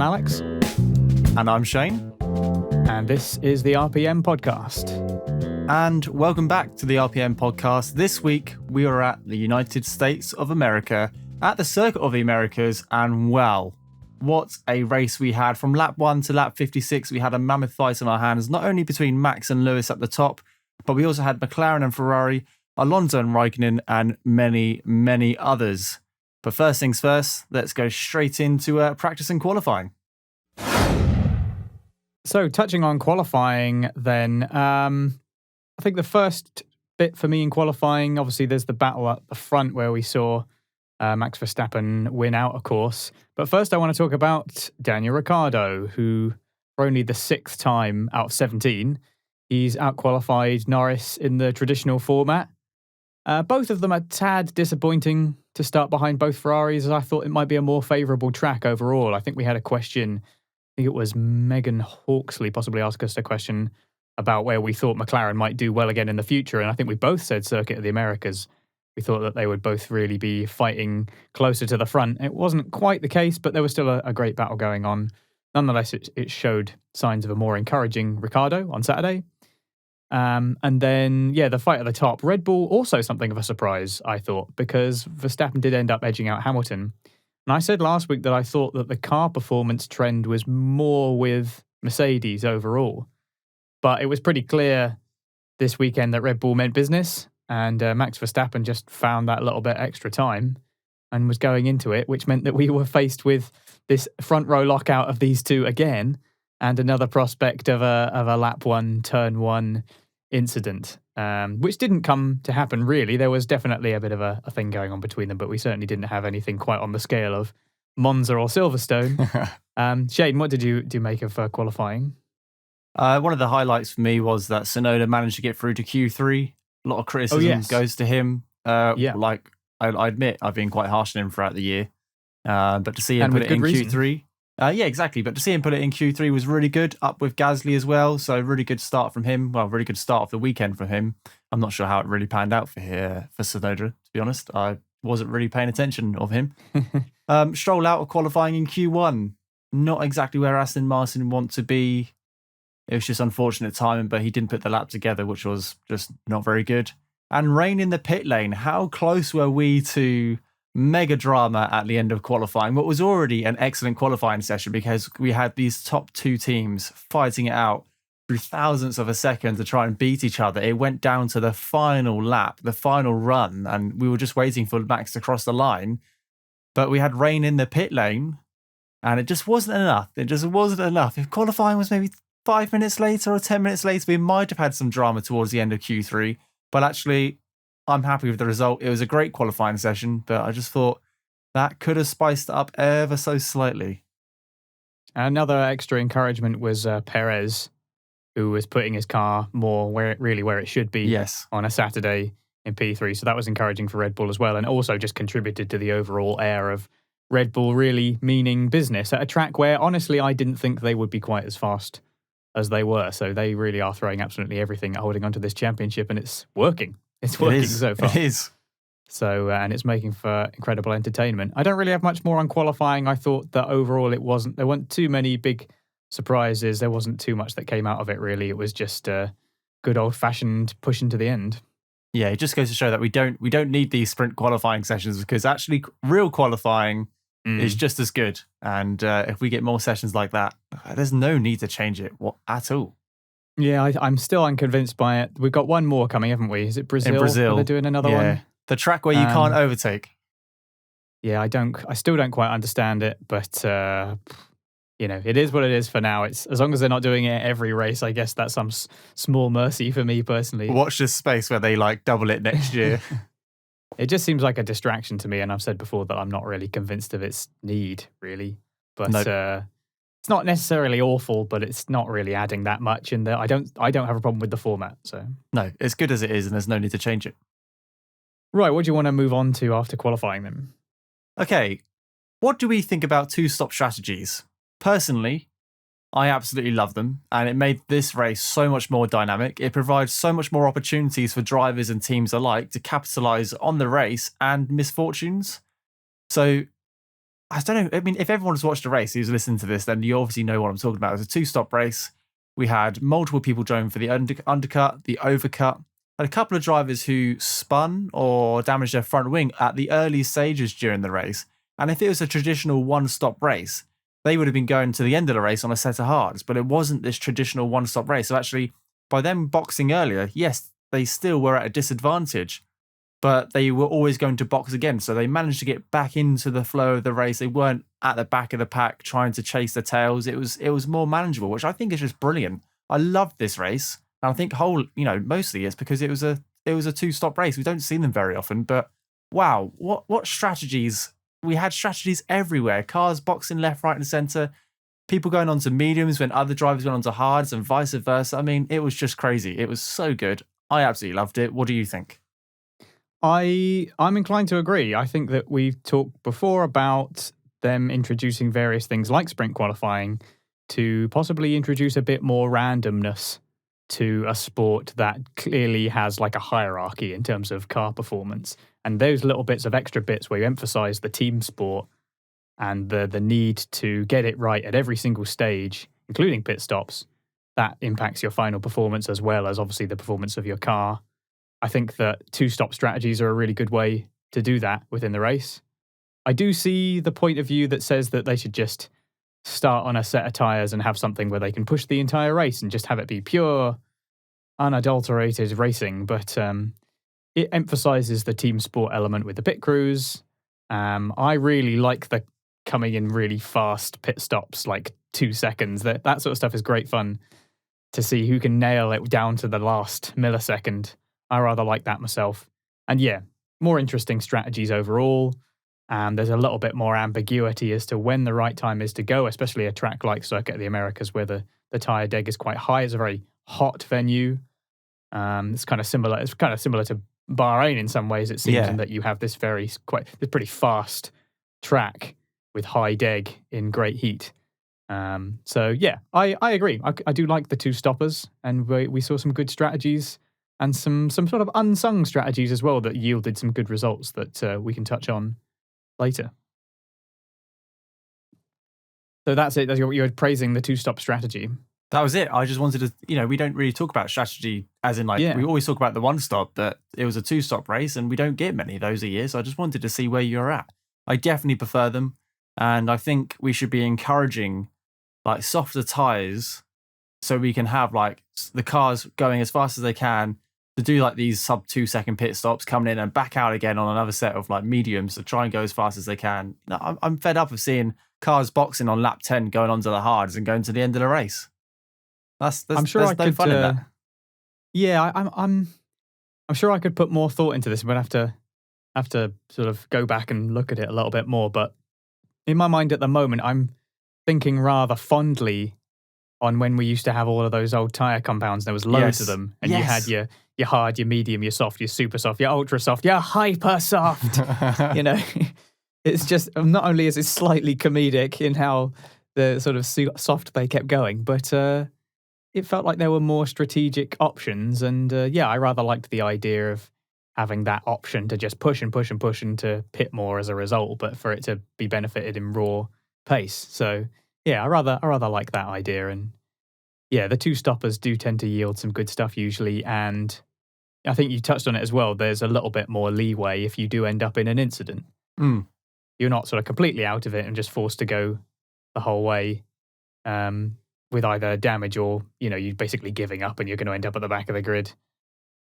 I'm Alex. And I'm Shane. And this is the RPM Podcast. And welcome back to the RPM Podcast. This week, we are at the United States of America, at the Circuit of the Americas, and wow, what a race we had. From lap 1 to lap 56, we had a mammoth fight on our hands, not only between Max and Lewis at the top, but we also had McLaren and Ferrari, Alonso and Raikkonen, and many, many others. But first things first, let's go straight into practice and qualifying. So touching on qualifying then, I think the first bit for me in qualifying, obviously there's the battle at the front where we saw Max Verstappen win out, of course. But first I want to talk about Daniel Ricciardo, who for only the 6th time out of 17, he's out-qualified Norris in the traditional format. Both of them a tad disappointing to start behind both Ferraris, as I thought it might be a more favourable track overall. I think we had a question, I think it was Megan Hawksley possibly asked us a question about where we thought McLaren might do well again in the future, and I think we both said Circuit of the Americas. We thought that they would both really be fighting closer to the front. It wasn't quite the case, but there was still a great battle going on. Nonetheless, it showed signs of a more encouraging Ricciardo on Saturday. And then, the fight at the top. Red Bull, also something of a surprise, I thought, because Verstappen did end up edging out Hamilton. And I said last week that I thought that the car performance trend was more with Mercedes overall. But it was pretty clear this weekend that Red Bull meant business, and Max Verstappen just found that little bit extra time and was going into it, which meant that we were faced with this front row lockout of these two again, and another prospect of a lap 1, turn 1 incident, which didn't come to happen really. There was definitely a bit of a thing going on between them, but we certainly didn't have anything quite on the scale of Monza or Silverstone. Shane, what did you make of qualifying? One of the highlights for me was that Tsunoda managed to get through to Q3. A lot of criticism goes to him. Like I admit, I've been quite harsh on him throughout the year, but to see him put it in Q3, exactly. But to see him put it in Q3 was really good. Up with Gasly as well, so really good start from him. Well, really good start of the weekend from him. I'm not sure how it really panned out for Tsunoda. To be honest, I wasn't really paying attention of him. Stroll out of qualifying in Q1, not exactly where Aston Martin want to be. It was just unfortunate timing, but he didn't put the lap together, which was just not very good. And rain in the pit lane. How close were we to mega drama at the end of qualifying? What was already an excellent qualifying session, because we had these top two teams fighting it out through thousandths of a second to try and beat each other. It went down to the final lap, the final run, and we were just waiting for Max to cross the line. But we had rain in the pit lane, and it just wasn't enough. It just wasn't enough. If qualifying was maybe 5 minutes later or 10 minutes later, we might have had some drama towards the end of Q3. But actually, I'm happy with the result. It was a great qualifying session, but I just thought that could have spiced it up ever so slightly. Another extra encouragement was Perez, who was putting his car more where it should be on a Saturday in P3. So that was encouraging for Red Bull as well, and also just contributed to the overall air of Red Bull really meaning business at a track where, honestly, I didn't think they would be quite as fast as they were. So they really are throwing absolutely everything at holding onto this championship, and it's working. It's working so far. It is. So, and it's making for incredible entertainment. I don't really have much more on qualifying. I thought that overall there weren't too many big surprises. There wasn't too much that came out of it, really. It was just a good old-fashioned push into the end. Yeah, it just goes to show that we don't need these sprint qualifying sessions, because actually real qualifying is just as good. And if we get more sessions like that, there's no need to change it at all. Yeah, I'm still unconvinced by it. We've got one more coming, haven't we? Is it Brazil? In Brazil. Are they doing another one? The track where you can't overtake. Yeah, I still don't quite understand it, but it is what it is for now. It's as long as they're not doing it every race, I guess that's some small mercy for me personally. Watch this space where they double it next year. It just seems like a distraction to me, and I've said before that I'm not really convinced of its need, really. But it's not necessarily awful, but it's not really adding that much. And I don't have a problem with the format. So no, it's good as it is, and there's no need to change it. Right, what do you want to move on to after qualifying then? Okay, what do we think about two-stop strategies? Personally, I absolutely love them, and it made this race so much more dynamic. It provides so much more opportunities for drivers and teams alike to capitalise on the race and misfortunes. So I don't know. I mean, if everyone's watched a race who's listened to this, then you obviously know what I'm talking about. It was a 2-stop race. We had multiple people driving for the undercut, the overcut. Had a couple of drivers who spun or damaged their front wing at the early stages during the race. And if it was a traditional 1-stop race, they would have been going to the end of the race on a set of hards. But it wasn't this traditional 1-stop race. So actually, by them boxing earlier, yes, they still were at a disadvantage, but they were always going to box again. So they managed to get back into the flow of the race. They weren't at the back of the pack trying to chase the tails. It was more manageable, which I think is just brilliant. I loved this race. And I think mostly it's because it was a 2-stop race. We don't see them very often, but wow, what strategies. We had strategies everywhere. Cars boxing left, right, and centre. People going on to mediums when other drivers went on to hards and vice versa. I mean, it was just crazy. It was so good. I absolutely loved it. What do you think? I'm inclined to agree. I think that we've talked before about them introducing various things like sprint qualifying to possibly introduce a bit more randomness to a sport that clearly has like a hierarchy in terms of car performance. And those little bits of extra bits where you emphasize the team sport and the need to get it right at every single stage, including pit stops, that impacts your final performance as well as obviously the performance of your car. I think that 2-stop strategies are a really good way to do that within the race. I do see the point of view that says that they should just start on a set of tyres and have something where they can push the entire race and just have it be pure, unadulterated racing. But it emphasises the team sport element with the pit crews. I really like the coming in really fast pit stops, like 2 seconds. That sort of stuff is great fun to see who can nail it down to the last millisecond. I rather like that myself. And yeah, more interesting strategies overall. There's a little bit more ambiguity as to when the right time is to go, especially a track like Circuit of the Americas where the tyre deg is quite high. It's a very hot venue. It's kind of similar to Bahrain in some ways, it seems, in that you have this pretty fast track with high deg in great heat. So yeah, I agree. I do like the 2-stoppers, and we saw some good strategies and some sort of unsung strategies as well that yielded some good results that we can touch on later. So that's it. You're praising the 2-stop strategy. That was it. I just wanted to, we don't really talk about strategy as in we always talk about the 1-stop, but it was a 2-stop race and we don't get many of those a year. So I just wanted to see where you're at. I definitely prefer them. And I think we should be encouraging like softer tyres so we can have like the cars going as fast as they can to do like these sub 2-second pit stops, coming in and back out again on another set of like mediums to try and go as fast as they can. I'm fed up of seeing cars boxing on lap 10 going onto the hards and going to the end of the race. I'm sure I could. Fun in that. Yeah, I'm sure I could put more thought into this, but have to sort of go back and look at it a little bit more. But in my mind at the moment, I'm thinking rather fondly on when we used to have all of those old tire compounds. There was loads of them, and you had your hard, your medium, your soft, your super soft, your ultra soft, your hyper soft. It's just not only is it slightly comedic in how the sort of soft they kept going, but it felt like there were more strategic options. And I rather liked the idea of having that option to just push and push and push into pit more as a result, but for it to be benefited in raw pace. So yeah, I rather like that idea. And yeah, the 2-stoppers do tend to yield some good stuff usually. And I think you touched on it as well. There's a little bit more leeway if you do end up in an incident. You're not sort of completely out of it and just forced to go the whole way with either damage or, you're basically giving up and you're going to end up at the back of the grid.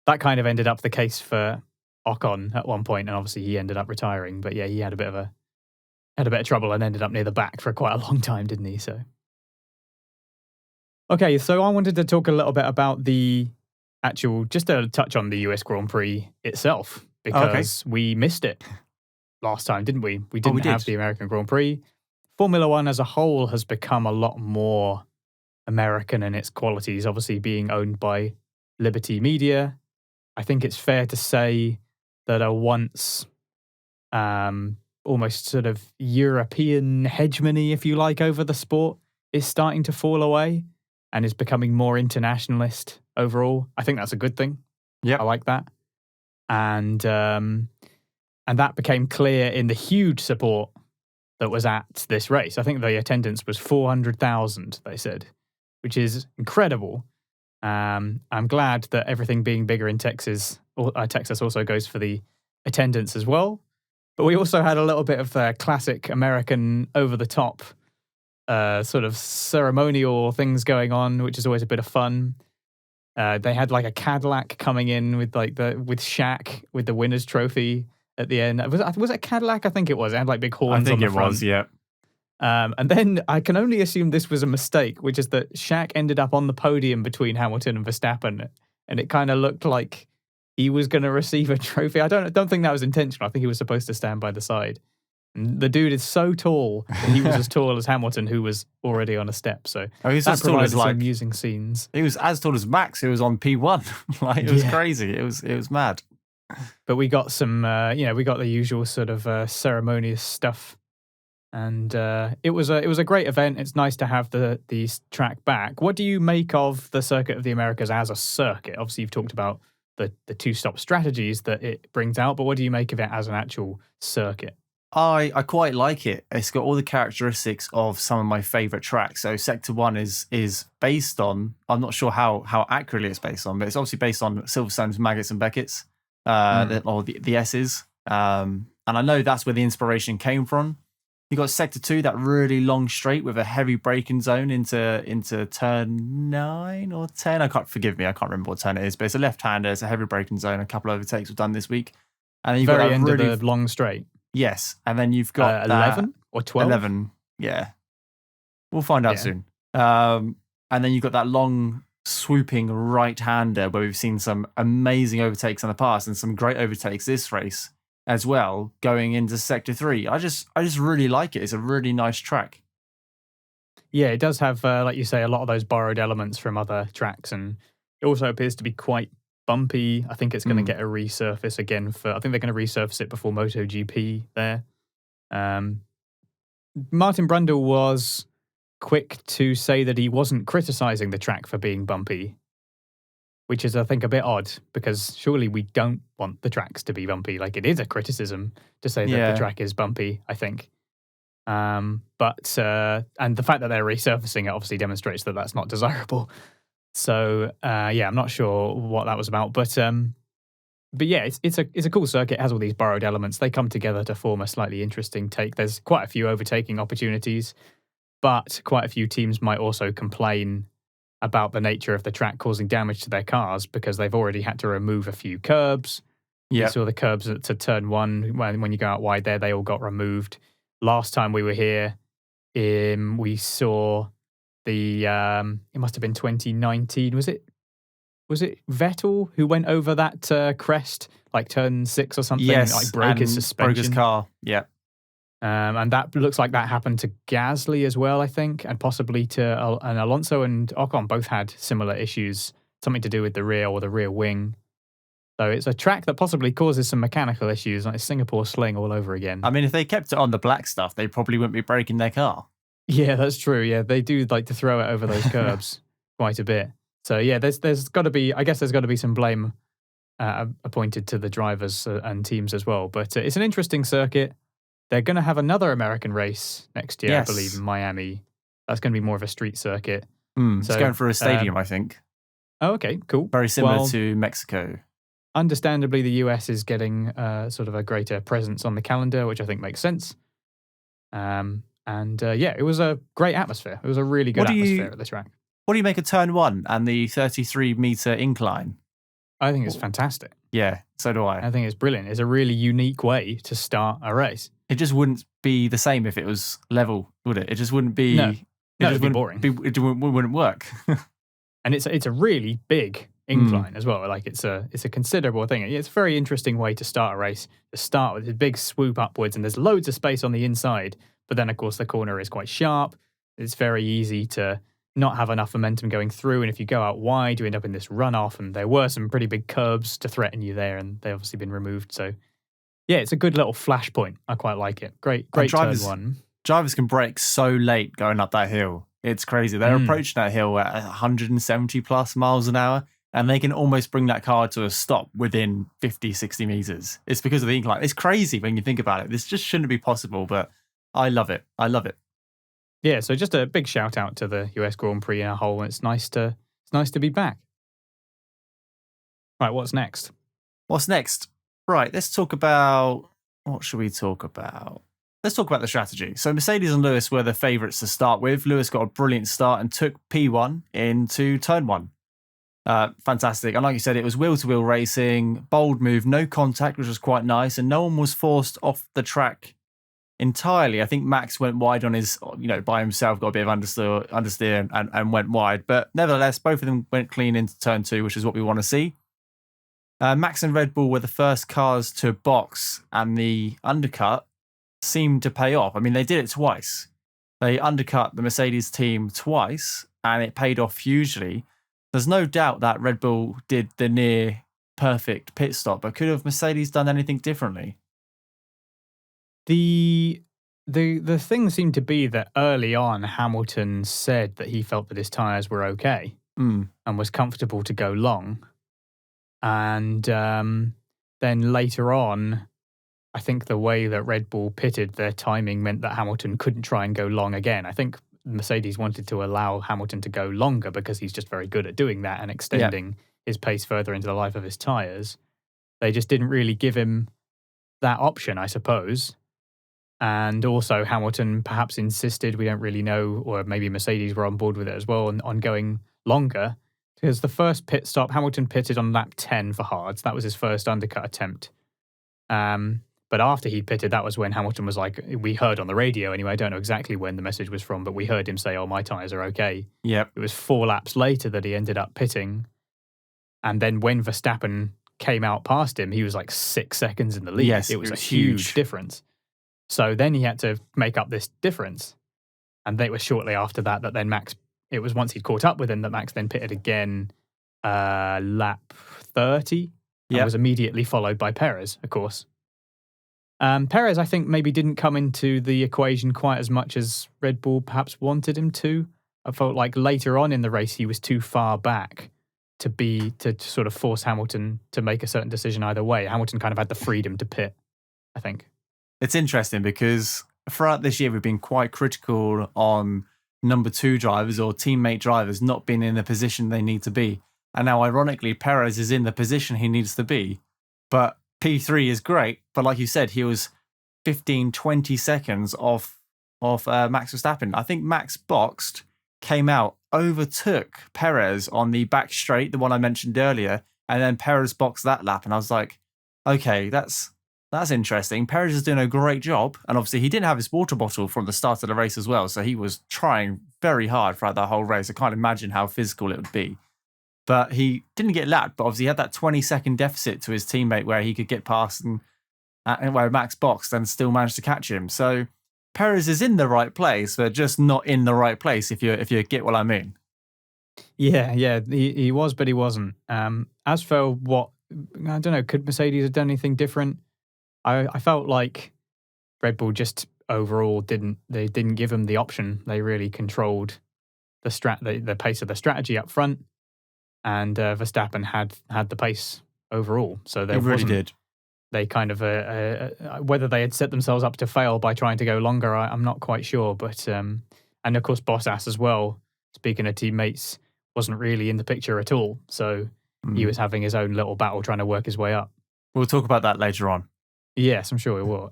That kind of ended up the case for Ocon at one point, and obviously he ended up retiring. But yeah, he had a bit of trouble and ended up near the back for quite a long time, didn't he? So, okay, so I wanted to talk a little bit about just to touch on the US Grand Prix itself, because we missed it last time, didn't we? We didn't have the American Grand Prix. Formula One as a whole has become a lot more American in its qualities, obviously being owned by Liberty Media. I think it's fair to say that a once almost sort of European hegemony, if you like, over the sport is starting to fall away and is becoming more internationalist overall. I think that's a good thing. Yeah, I like that. And that became clear in the huge support that was at this race. I think the attendance was 400,000, they said, which is incredible. I'm glad that everything being bigger in Texas also goes for the attendance as well. But we also had a little bit of the classic American over-the-top sort of ceremonial things going on, which is always a bit of fun. They had like a Cadillac coming in with Shaq with the winner's trophy at the end. Was it a Cadillac? I think it was. It had like big horns on the front. I think it was, yeah. And then I can only assume this was a mistake, which is that Shaq ended up on the podium between Hamilton and Verstappen, and it kind of looked like he was going to receive a trophy. I don't think that was intentional. I think he was supposed to stand by the side. And the dude is so tall that he was as tall as Hamilton, who was already on a step. So that provided some amusing scenes. He was as tall as Max, who was on P1. It was crazy. It was mad. But we got some, we got the usual sort of ceremonious stuff. And it was a great event. It's nice to have the track back. What do you make of the Circuit of the Americas as a circuit? Obviously, you've talked about the two-stop strategies that it brings out, but what do you make of it as an actual circuit? I quite like it. It's got all the characteristics of some of my favourite tracks. So Sector 1 is based on, I'm not sure how accurately it's based on, but it's obviously based on Silverstone's Maggots and Beckett's, or the S's. And I know that's where the inspiration came from. You got Sector 2, that really long straight with a heavy braking zone into turn 9 or 10. Forgive me, I can't remember what turn it is, but it's a left-hander, it's a heavy braking zone, a couple of overtakes we've done this week. And then you've got that end really of the long straight. Yes, and then you've got 11 or 12? 11, yeah. We'll find out soon. And then you've got that long swooping right-hander where we've seen some amazing overtakes in the past and some great overtakes this race as well, going into Sector 3. I just really like it. It's a really nice track. Yeah, it does have, like you say, a lot of those borrowed elements from other tracks, and it also appears to be quite bumpy. I think it's going to get a resurface again I think they're going to resurface it before MotoGP there. Martin Brundle was quick to say that he wasn't criticising the track for being bumpy, which is, I think, a bit odd, because surely we don't want the tracks to be bumpy. Like, it is a criticism to say that the track is bumpy, I think. And the fact that they're resurfacing it obviously demonstrates that that's not desirable. So, I'm not sure what that was about. But yeah, it's a cool circuit. It has all these borrowed elements. They come together to form a slightly interesting take. There's quite a few overtaking opportunities, but quite a few teams might also complain about the nature of the track causing damage to their cars because they've already had to remove a few curbs. Yeah. You saw the curbs to turn 1 when you go out wide there, they all got removed. Last time we were here, we saw the it must have been 2019. Was it Vettel who went over that crest, like turn 6 or something? Yes, like broke his suspension. Broke his car. Yeah. And that looks like that happened to Gasly as well, I think, and possibly to and Alonso and Ocon both had similar issues, something to do with the rear or the rear wing. So it's a track that possibly causes some mechanical issues, like Singapore Sling all over again. I mean, if they kept it on the black stuff, they probably wouldn't be breaking their car. Yeah, that's true. Yeah, they do like to throw it over those curbs quite a bit. So yeah, there's got to be, I guess there's got to be some blame appointed to the drivers and teams as well. But it's an interesting circuit. They're going to have another American race next year, yes. I believe, in Miami. That's going to be more of a street circuit. It's going for a stadium, I think. Oh, okay, cool. Very similar to Mexico. Understandably, the US is getting sort of a greater presence on the calendar, which I think makes sense. It was a great atmosphere. It was a really good atmosphere at the track. What do you make of turn 1 and the 33-meter incline? I think it's fantastic. Yeah, so do I. I think it's brilliant. It's a really unique way to start a race. It just wouldn't be the same if it was level, would it? It just wouldn't be... No, it would be boring. It wouldn't work. And it's a really big incline as well. Like it's a considerable thing. It's a very interesting way to start a race. To start with a big swoop upwards, and there's loads of space on the inside. But then, of course, the corner is quite sharp. It's very easy to not have enough momentum going through. And if you go out wide, you end up in this runoff. And there were some pretty big curbs to threaten you there, and they've obviously been removed. So, yeah, it's a good little flashpoint. I quite like it. Great turn 1. Drivers can brake so late going up that hill. It's crazy. They're approaching that hill at 170 plus miles an hour, and they can almost bring that car to a stop within 50, 60 meters. It's because of the incline. It's crazy when you think about it. This just shouldn't be possible, but I love it. I love it. Yeah, so just a big shout out to the US Grand Prix in a whole. It's nice to be back. Right, what's next? What's next? Right, let's talk about... What should we talk about? Let's talk about the strategy. So Mercedes and Lewis were the favourites to start with. Lewis got a brilliant start and took P1 into turn 1. Fantastic. And like you said, it was wheel-to-wheel racing, bold move, no contact, which was quite nice. And no one was forced off the track entirely. I think Max went wide on his, by himself, got a bit of understeer and went wide. But nevertheless, both of them went clean into turn 2, which is what we want to see. Max and Red Bull were the first cars to box, and the undercut seemed to pay off. I mean, they did it twice. They undercut the Mercedes team twice, and it paid off hugely. There's no doubt that Red Bull did the near perfect pit stop, but could have Mercedes done anything differently? The thing seemed to be that early on, Hamilton said that he felt that his tyres were okay and was comfortable to go long. And then later on, I think the way that Red Bull pitted, their timing meant that Hamilton couldn't try and go long again. I think Mercedes wanted to allow Hamilton to go longer because he's just very good at doing that and extending his pace further into the life of his tyres. They just didn't really give him that option, I suppose. And also Hamilton perhaps insisted, we don't really know, or maybe Mercedes were on board with it as well, on going longer. Because the first pit stop, Hamilton pitted on lap 10 for hards. That was his first undercut attempt. But after he pitted, that was when Hamilton was like, we heard on the radio anyway, I don't know exactly when the message was from, but we heard him say, oh, my tyres are okay. Yep. It was 4 laps later that he ended up pitting. And then when Verstappen came out past him, he was like 6 seconds in the lead. Yes, it was a huge difference. So then he had to make up this difference. And it was shortly after that then Max... It was once he'd caught up with him that Max then pitted again lap 30 and was immediately followed by Perez, of course. Perez, I think, maybe didn't come into the equation quite as much as Red Bull perhaps wanted him to. I felt like later on in the race he was too far back to sort of force Hamilton to make a certain decision either way. Hamilton kind of had the freedom to pit, I think. It's interesting because throughout this year we've been quite critical on number 2 drivers or teammate drivers not being in the position they need to be. And now, ironically, Perez is in the position he needs to be. But P3 is great. But like you said, he was 15, 20 seconds off Max Verstappen. I think Max boxed, came out, overtook Perez on the back straight, the one I mentioned earlier. And then Perez boxed that lap. And I was like, okay, that's interesting. Perez is doing a great job. And obviously he didn't have his water bottle from the start of the race as well. So he was trying very hard throughout that whole race. I can't imagine how physical it would be. But he didn't get lapped. But obviously he had that 20-second deficit to his teammate where he could get past and where Max boxed and still managed to catch him. So Perez is in the right place, but just not in the right place, if you get what I mean. Yeah, he was, but he wasn't. As for what, I don't know, could Mercedes have done anything different? I felt like Red Bull just overall didn't give him the option. They really controlled the pace of the strategy up front, and Verstappen had the pace overall. So they really did. They kind of whether they had set themselves up to fail by trying to go longer, I'm not quite sure. But and of course Bottas as well. Speaking of teammates, wasn't really in the picture at all. So he was having his own little battle trying to work his way up. We'll talk about that later on. Yes, I'm sure we will.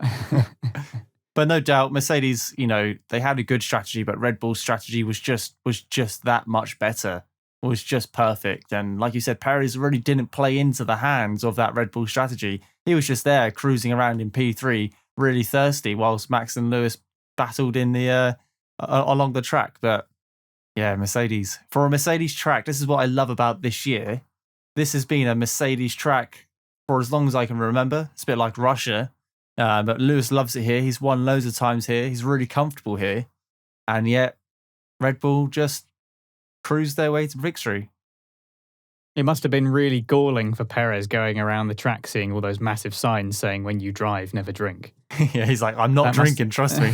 But no doubt, Mercedes, they had a good strategy, but Red Bull's strategy was just that much better. It was just perfect. And like you said, Perez really didn't play into the hands of that Red Bull strategy. He was just there cruising around in P3, really thirsty, whilst Max and Lewis battled in the along the track. But yeah, Mercedes. For a Mercedes track, this is what I love about this year. This has been a Mercedes track for as long as I can remember. It's a bit like Russia. But Lewis loves it here. He's won loads of times here. He's really comfortable here. And yet, Red Bull just cruised their way to victory. It must have been really galling for Perez going around the track seeing all those massive signs saying, when you drive, never drink. Yeah, he's like, I'm not drinking, trust me.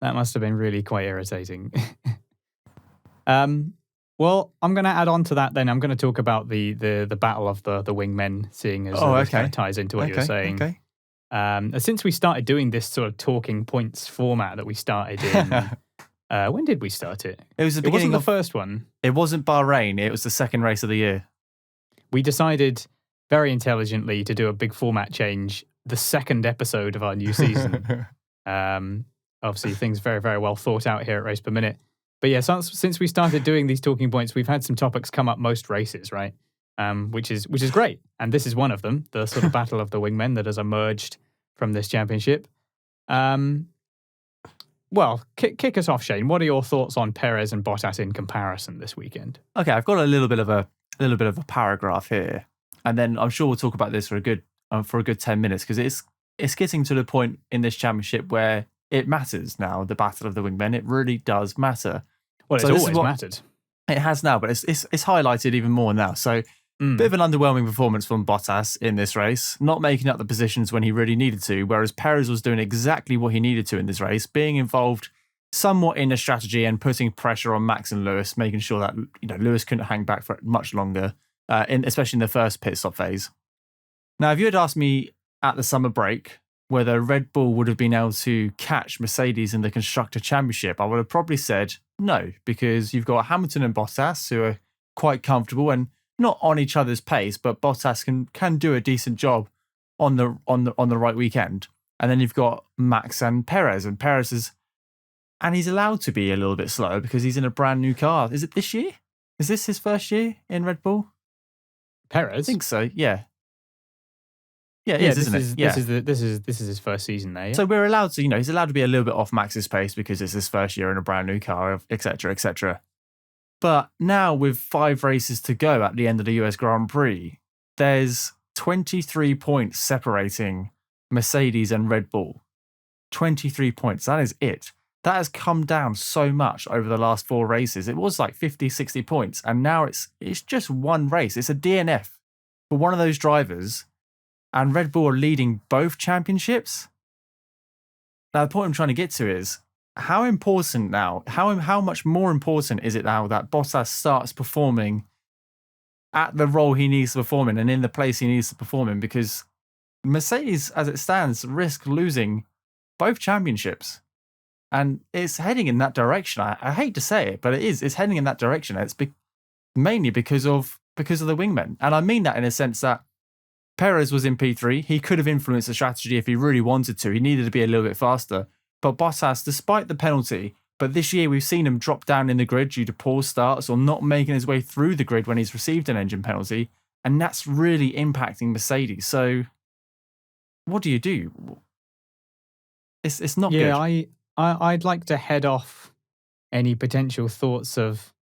That must have been really quite irritating. Well, I'm going to add on to that then. I'm going to talk about the battle of the wingmen, seeing as it kind of ties into what you're saying. Okay. Since we started doing this sort of talking points format that we started in, when did we start it? It was the beginning of the first one. It wasn't Bahrain. It was the second race of the year. We decided very intelligently to do a big format change the second episode of our new season. Obviously, things very, very well thought out here at Race Per Minute. But yeah, since we started doing these talking points, we've had some topics come up most races, right? Which is great. And this is one of them, the sort of battle of the wingmen that has emerged from this championship. Well, kick us off, Shane. What are your thoughts on Perez and Bottas in comparison this weekend? Okay, I've got a little bit of a paragraph here, and then I'm sure we'll talk about this for a good 10 minutes, because it's getting to the point in this championship where it matters now. The battle of the wingmen, it really does matter. Well, it's always mattered. It has now, but it's highlighted even more now. So, bit of an underwhelming performance from Bottas in this race, not making up the positions when he really needed to, whereas Perez was doing exactly what he needed to in this race, being involved somewhat in a strategy and putting pressure on Max and Lewis, making sure that Lewis couldn't hang back for much longer, especially in the first pit stop phase. Now, if you had asked me at the summer break whether Red Bull would have been able to catch Mercedes in the Constructor Championship, I would have probably said no, because you've got Hamilton and Bottas who are quite comfortable and not on each other's pace, but Bottas can do a decent job on the right weekend. And then you've got Max and Perez, and he's allowed to be a little bit slower because he's in a brand new car. Is it this year? Is this his first year in Red Bull? Perez? I think so. Yeah. Yeah, it is, isn't it? Yeah. This is his first season there. Yeah? So we're allowed to, he's allowed to be a little bit off Max's pace because it's his first year in a brand new car, etc., etc. But now with 5 races to go at the end of the US Grand Prix, there's 23 points separating Mercedes and Red Bull. 23 points. That is it. That has come down so much over the last 4 races. It was like 50, 60 points, and now it's just one race. It's a DNF for one of those drivers, and Red Bull are leading both championships. Now, the point I'm trying to get to is, how important now, how much more important is it now that Bottas starts performing at the role he needs to perform in and in the place he needs to perform in? Because Mercedes, as it stands, risk losing both championships. And it's heading in that direction. I hate to say it, but it's heading in that direction. It's mainly because of the wingmen. And I mean that in a sense that Perez was in P3. He could have influenced the strategy if he really wanted to. He needed to be a little bit faster. But Bottas, despite the penalty, but this year we've seen him drop down in the grid due to poor starts or not making his way through the grid when he's received an engine penalty. And that's really impacting Mercedes. So what do you do? It's not good. Yeah, I'd like to head off any potential thoughts of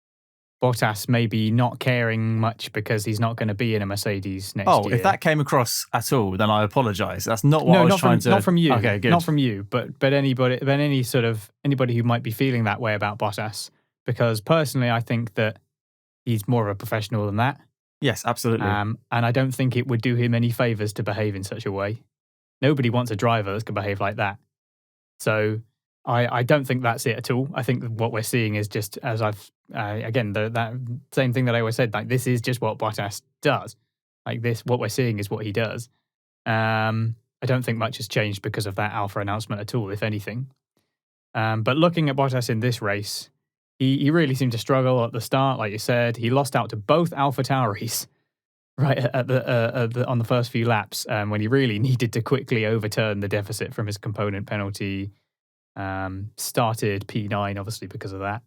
Bottas maybe not caring much because he's not going to be in a Mercedes next year. Oh, if that came across at all, then I apologise. That's not what I was trying to... Not from you. Okay, good. Not from you, but anybody who might be feeling that way about Bottas. Because personally, I think that he's more of a professional than that. Yes, absolutely. And I don't think it would do him any favours to behave in such a way. Nobody wants a driver that's going to behave like that. So I don't think that's it at all. I think what we're seeing is just, as I've, again, that same thing that I always said, like, this is just what Bottas does. Like this, what we're seeing is what he does. I don't think much has changed because of that Alpha announcement at all, if anything. But looking at Bottas in this race, he really seemed to struggle at the start, like you said. He lost out to both Alpha Tauris right at on the first few laps when he really needed to quickly overturn the deficit from his component penalty. Started P9, obviously, because of that.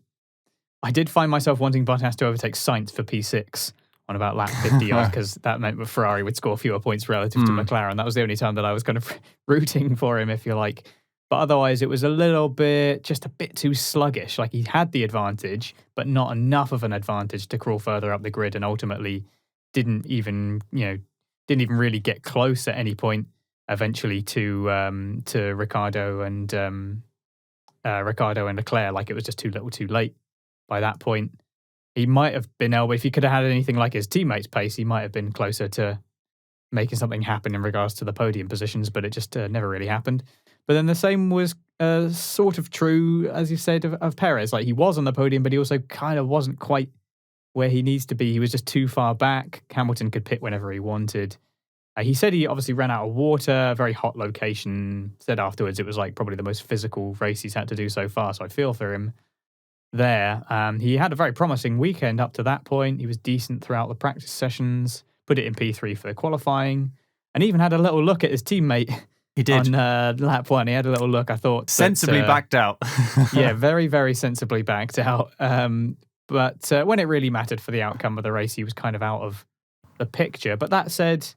I did find myself wanting Bottas to overtake Sainz for P6 on about lap 50 because that meant that Ferrari would score fewer points relative to McLaren. That was the only time that I was kind of rooting for him, if you like. But otherwise, it was just a bit too sluggish. Like, he had the advantage, but not enough of an advantage to crawl further up the grid, and ultimately didn't even really get close at any point eventually to Ricciardo and Leclerc. Like, it was just too little too late by that point. He might have been able, if he could have had anything like his teammates' pace, he might have been closer to making something happen in regards to the podium positions, but it just never really happened. But then the same was sort of true, as you said, of Perez. Like, he was on the podium, but he also kind of wasn't quite where he needs to be. He was just too far back. Hamilton could pit whenever he wanted. He said he obviously ran out of water, very hot location. Said afterwards it was like probably the most physical race he's had to do so far. So I feel for him there. He had a very promising weekend up to that point. He was decent throughout the practice sessions, put it in P3 for the qualifying, and even had a little look at his teammate. He did. On lap 1, he had a little look, I thought. Sensibly backed out. Yeah, very, very sensibly backed out. But when it really mattered for the outcome of the race, he was kind of out of the picture. But that said,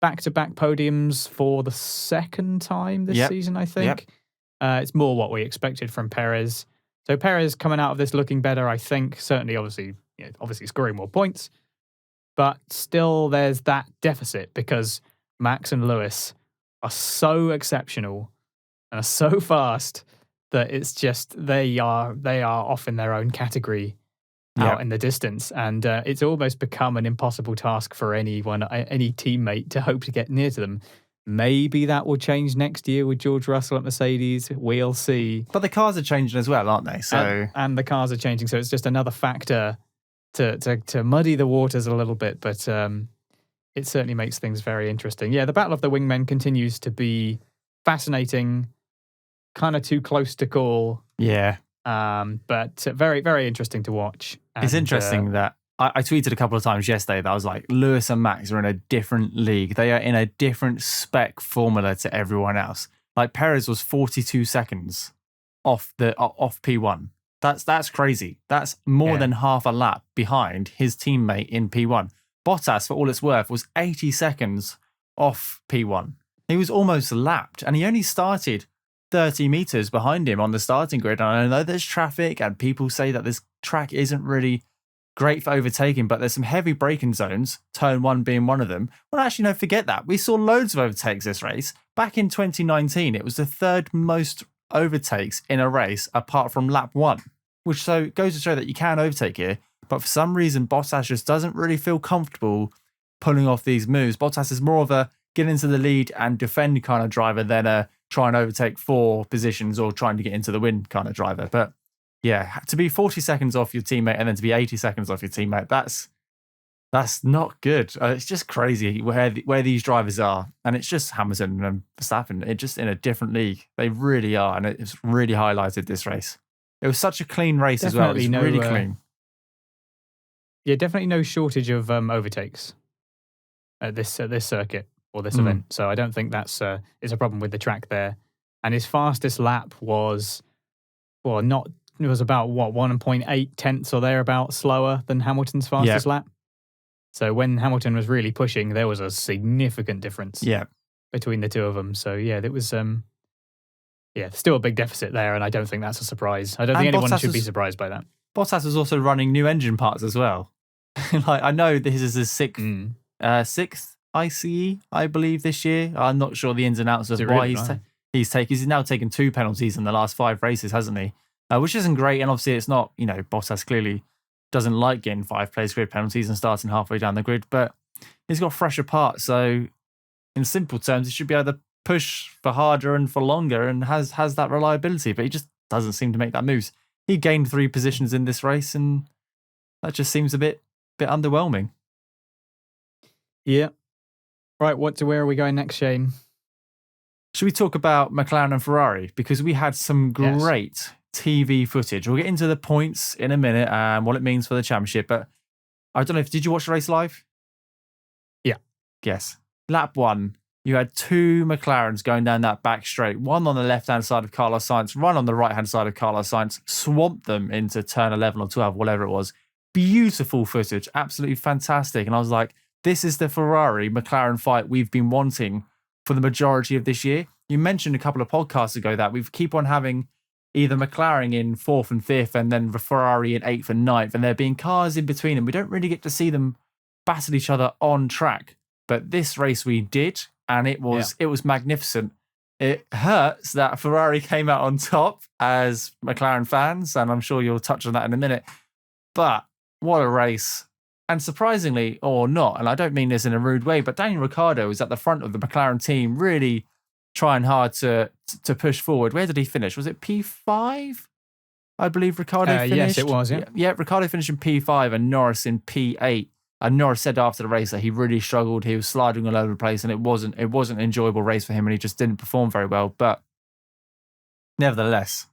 back-to-back podiums for the second time this season, I think. It's more what we expected from Perez. So Perez coming out of this looking better, I think. Certainly, obviously scoring more points. But still, there's that deficit because Max and Lewis are so exceptional and are so fast that it's just they are off in their own category out in the distance, and it's almost become an impossible task for any teammate to hope to get near to them. Maybe that will change next year with George Russell at Mercedes. We'll see. But the cars are changing as well, aren't they? So and the cars are changing, so it's just another factor to muddy the waters a little bit, but it certainly makes things very interesting. Yeah, the Battle of the Wingmen continues to be fascinating, kind of too close to call. Yeah. But very, very interesting to watch. And, it's interesting that I tweeted a couple of times yesterday that I was like, Lewis and Max are in a different league. They are in a different spec formula to everyone else. Like Perez was 42 seconds off P1. That's crazy. That's more than half a lap behind his teammate in P1. Bottas, for all it's worth, was 80 seconds off P1. He was almost lapped, and he only started 30 meters behind him on the starting grid. And I know there's traffic, and people say that this track isn't really great for overtaking, but there's some heavy braking zones, turn 1 being one of them. Well, actually, no, forget that. We saw loads of overtakes this race. Back in 2019, it was the third most overtakes in a race apart from lap 1, which so goes to show that you can overtake here. But for some reason, Bottas just doesn't really feel comfortable pulling off these moves. Bottas is more of a get into the lead and defend kind of driver than a try and overtake 4 positions or trying to get into the win kind of driver. But yeah, to be 40 seconds off your teammate and then to be 80 seconds off your teammate, that's not good. It's just crazy where these drivers are. And it's just Hamilton and Verstappen. It's just in a different league. They really are. And it's really highlighted this race. It was such a clean race as well. It was really clean. Yeah, definitely no shortage of overtakes at this circuit or this event. So I don't think that's is a problem with the track there. And his fastest lap was, it was about 1.8 tenths or thereabout slower than Hamilton's fastest lap. So when Hamilton was really pushing, there was a significant difference between the two of them. So yeah, it was still a big deficit there, and I don't think that's a surprise. I don't think anyone should be surprised by that. Bottas was also running new engine parts as well. Like I know this is his sixth ICE, I believe, this year. I'm not sure the ins and outs of why he's now taken 2 penalties in the last 5 races, hasn't he? Which isn't great, and obviously it's not. Bottas clearly doesn't like getting 5 place grid penalties and starting halfway down the grid, but he's got fresher parts. So, in simple terms, he should be able to push for harder and for longer, and has that reliability. But he just doesn't seem to make that moves. He gained 3 positions in this race, and that just seems a bit underwhelming. Yeah. Right, where are we going next, Shane? Should we talk about McLaren and Ferrari? Because we had some great TV footage. We'll get into the points in a minute and what it means for the championship. But I don't know did you watch the race live? Yeah. Yes. Lap 1, you had 2 McLarens going down that back straight. One on the left-hand side of Carlos Sainz, one on the right-hand side of Carlos Sainz, swamped them into turn 11 or 12, whatever it was. Beautiful footage, absolutely fantastic. And I was like, this is the Ferrari-McLaren fight we've been wanting for the majority of this year. You mentioned a couple of podcasts ago that we keep on having either McLaren in 4th and 5th and then Ferrari in 8th and 9th, and there being cars in between, and we don't really get to see them battle each other on track. But this race we did, and it was magnificent. It hurts that Ferrari came out on top as McLaren fans, and I'm sure you'll touch on that in a minute. But what a race. And surprisingly, or not, and I don't mean this in a rude way, but Daniel Ricciardo was at the front of the McLaren team, really trying hard to push forward. Where did he finish? Was it P5? I believe Ricciardo finished. Yes, it was, yeah. Yeah, Ricciardo finished in P5 and Norris in P8. And Norris said after the race that he really struggled. He was sliding all over the place, and it wasn't an enjoyable race for him, and he just didn't perform very well. But nevertheless,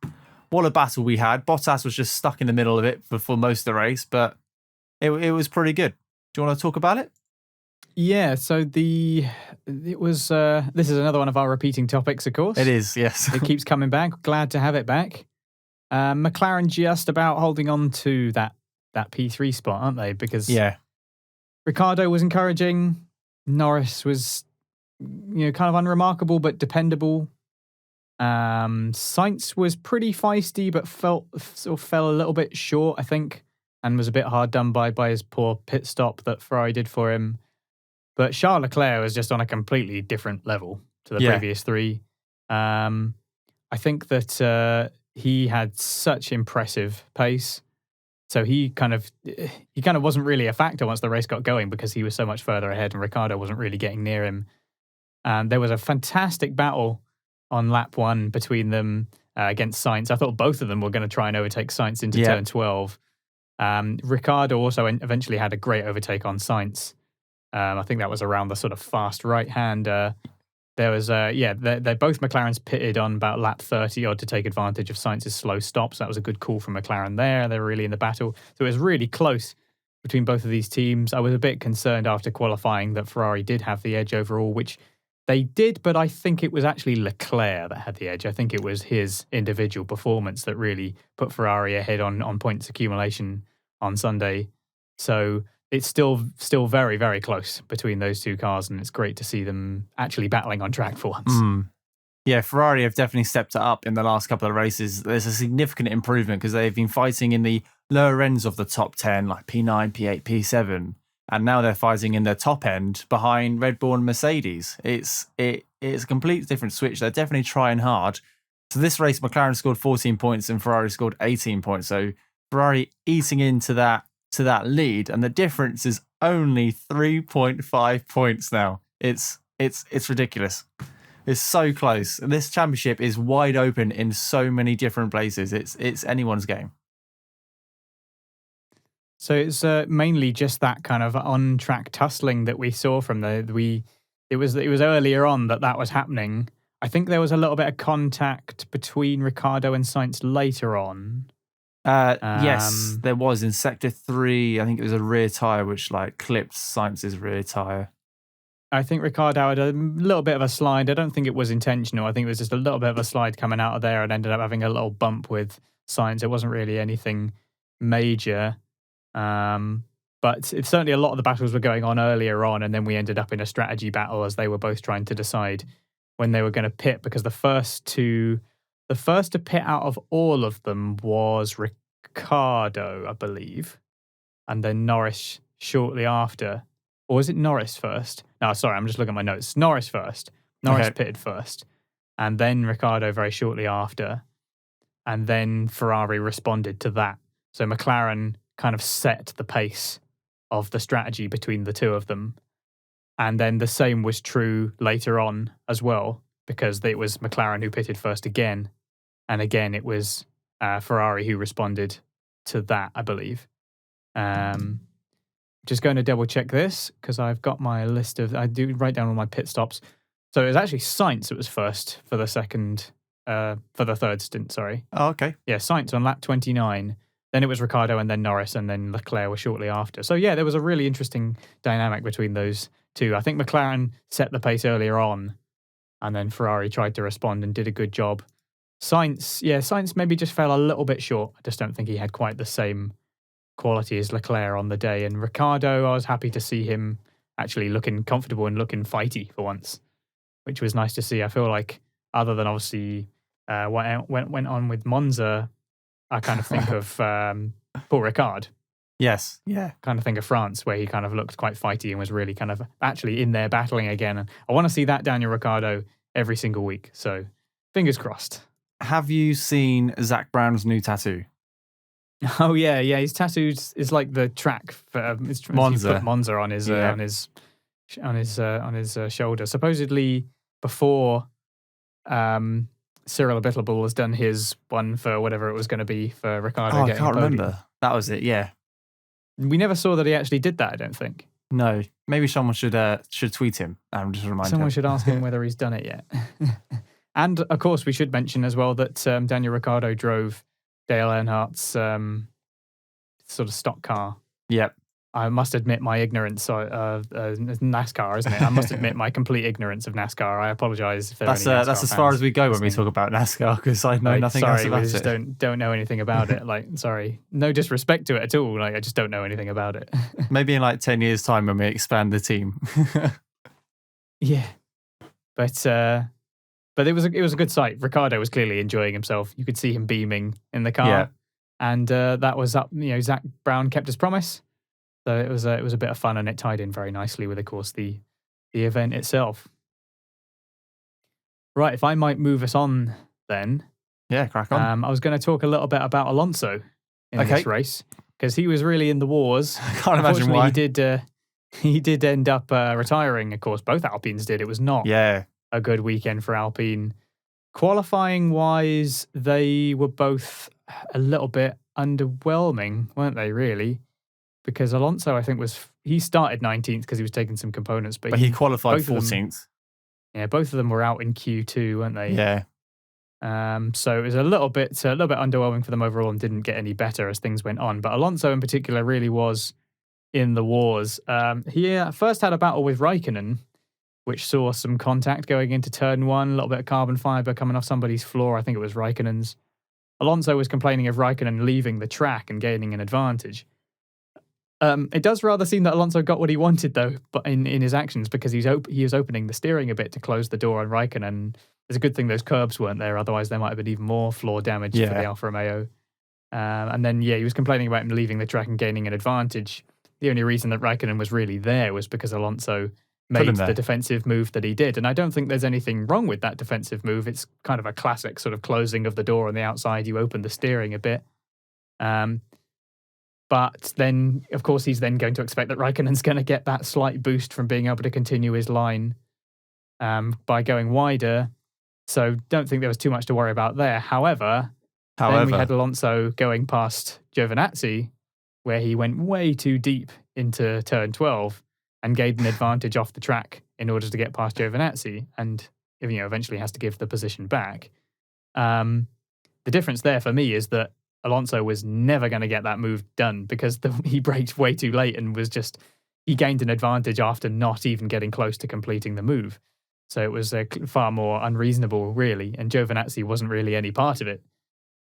what a battle we had. Bottas was just stuck in the middle of it for most of the race, but it was pretty good. Do you want to talk about it? Yeah, so this is another one of our repeating topics, of course. It is, yes. It keeps coming back. Glad to have it back. McLaren just about holding on to that P3 spot, aren't they? Because Ricciardo was encouraging. Norris was, kind of unremarkable but dependable. Sainz was pretty feisty, but fell a little bit short, I think, and was a bit hard done by his poor pit stop that Ferrari did for him. But Charles Leclerc was just on a completely different level to the previous three. I think that he had such impressive pace. So he kind of wasn't really a factor once the race got going because he was so much further ahead and Ricciardo wasn't really getting near him. There was a fantastic battle on lap 1 between them against Sainz. I thought both of them were going to try and overtake Sainz into turn 12. Ricciardo also eventually had a great overtake on Sainz. I think that was around the sort of fast right-hand. There was, they both McLarens pitted on about lap 30 odd to take advantage of Sainz's slow stops. That was a good call from McLaren there. They were really in the battle. So it was really close between both of these teams. I was a bit concerned after qualifying that Ferrari did have the edge overall, which they did, but I think it was actually Leclerc that had the edge. I think it was his individual performance that really put Ferrari ahead on points accumulation on Sunday. So it's still very, very close between those two cars, and it's great to see them actually battling on track for once. Yeah, Ferrari have definitely stepped it up in the last couple of races. There's a significant improvement because they've been fighting in the lower ends of the top 10, like P9, P8, P7, and now they're fighting in the top end behind Red Bull and Mercedes. It's a complete different switch. They're definitely trying hard. So this race, McLaren scored 14 points and Ferrari scored 18 points. So Ferrari eating into that lead, and the difference is only 3.5 points now. It's ridiculous. It's so close. This championship is wide open in so many different places. It's anyone's game. So it's mainly just that kind of on-track tussling that we saw from it was earlier on that was happening. I think there was a little bit of contact between Ricciardo and Sainz later on. Yes, there was in sector 3. I think it was a rear tyre which clipped Sainz's rear tyre. I think Ricciardo had a little bit of a slide. I don't think it was intentional. I think it was just a little bit of a slide coming out of there and ended up having a little bump with Sainz. It wasn't really anything major. But it's certainly a lot of the battles were going on earlier on, and then we ended up in a strategy battle as they were both trying to decide when they were going to pit, because the first to pit out of all of them was Ricciardo, I believe, and then Norris shortly after. Or was it Norris first? No, sorry, I'm just looking at my notes. Norris first. Norris pitted first, and then Ricciardo very shortly after, and then Ferrari responded to that. So McLaren kind of set the pace of the strategy between the two of them. And then the same was true later on as well, because it was McLaren who pitted first again. And again, it was Ferrari who responded to that, I believe. Just going to double check this because I've got my list of, I do write down all my pit stops. So it was actually Sainz that was first for the third stint, sorry. Oh, okay. Yeah, Sainz on lap 29. Then it was Ricciardo and then Norris and then Leclerc was shortly after. So yeah, there was a really interesting dynamic between those two. I think McLaren set the pace earlier on and then Ferrari tried to respond and did a good job. Sainz maybe just fell a little bit short. I just don't think he had quite the same quality as Leclerc on the day. And Ricciardo, I was happy to see him actually looking comfortable and looking fighty for once, which was nice to see. I feel like other than obviously what went on with Monza, I kind of think of Paul Ricard. Yes, yeah. Kind of think of France, where he kind of looked quite fighty and was really kind of actually in there battling again. And I want to see that Daniel Ricciardo every single week. So fingers crossed. Have you seen Zach Brown's new tattoo? Oh yeah. His tattoo is like the track for Monza. He put Monza on his shoulder. Supposedly before Cyril Abiteboul has done his one for whatever it was going to be for Ricciardo. Oh, I can't remember. That was it. Yeah. We never saw that he actually did that, I don't think. No, maybe someone should tweet him and just remind him. Someone should ask him whether he's done it yet. And, of course, we should mention as well that Daniel Ricciardo drove Dale Earnhardt's sort of stock car. Yep. I must admit my ignorance of NASCAR, isn't it? I must admit my complete ignorance of NASCAR. I apologise if there are any NASCAR That's as far as we go when we talk about NASCAR, because I know nothing else about it. Sorry, we just don't know anything about it. Sorry. No disrespect to it at all. I just don't know anything about it. Maybe in 10 years' time when we expand the team. Yeah. But it was a good sight. Ricciardo was clearly enjoying himself. You could see him beaming in the car. Yeah. And that was up. Zach Brown kept his promise. So it was a bit of fun, and it tied in very nicely with, of course, the event itself. Right, if I might move us on then. Yeah, crack on. I was going to talk a little bit about Alonso in this race, because he was really in the wars. I can't imagine why. He did end up retiring, of course. Both Alpines did. It was not a good weekend for Alpine. Qualifying-wise, they were both a little bit underwhelming, weren't they, really? Because Alonso, I think, he started 19th because he was taking some components. But he qualified 14th. Both of them were out in Q2, weren't they? Yeah. So it was a little bit underwhelming for them overall and didn't get any better as things went on. But Alonso in particular really was in the wars. He first had a battle with Raikkonen, which saw some contact going into turn one, a little bit of carbon fiber coming off somebody's floor. I think it was Raikkonen's. Alonso was complaining of Raikkonen leaving the track and gaining an advantage. It does rather seem that Alonso got what he wanted, though, but in his actions, because he was opening the steering a bit to close the door on Raikkonen. It's a good thing those curbs weren't there, otherwise there might have been even more floor damage for the Alfa Romeo. And then, he was complaining about him leaving the track and gaining an advantage. The only reason that Raikkonen was really there was because Alonso made the defensive move that he did. And I don't think there's anything wrong with that defensive move. It's kind of a classic sort of closing of the door on the outside. You open the steering a bit. But then, of course, he's then going to expect that Raikkonen's going to get that slight boost from being able to continue his line by going wider. So don't think there was too much to worry about there. However, then we had Alonso going past Giovinazzi, where he went way too deep into turn 12 and gained an advantage off the track in order to get past Giovinazzi, and eventually has to give the position back. The difference there for me is that Alonso was never going to get that move done because he braked way too late and he gained an advantage after not even getting close to completing the move. So it was far more unreasonable, really, and Giovinazzi wasn't really any part of it.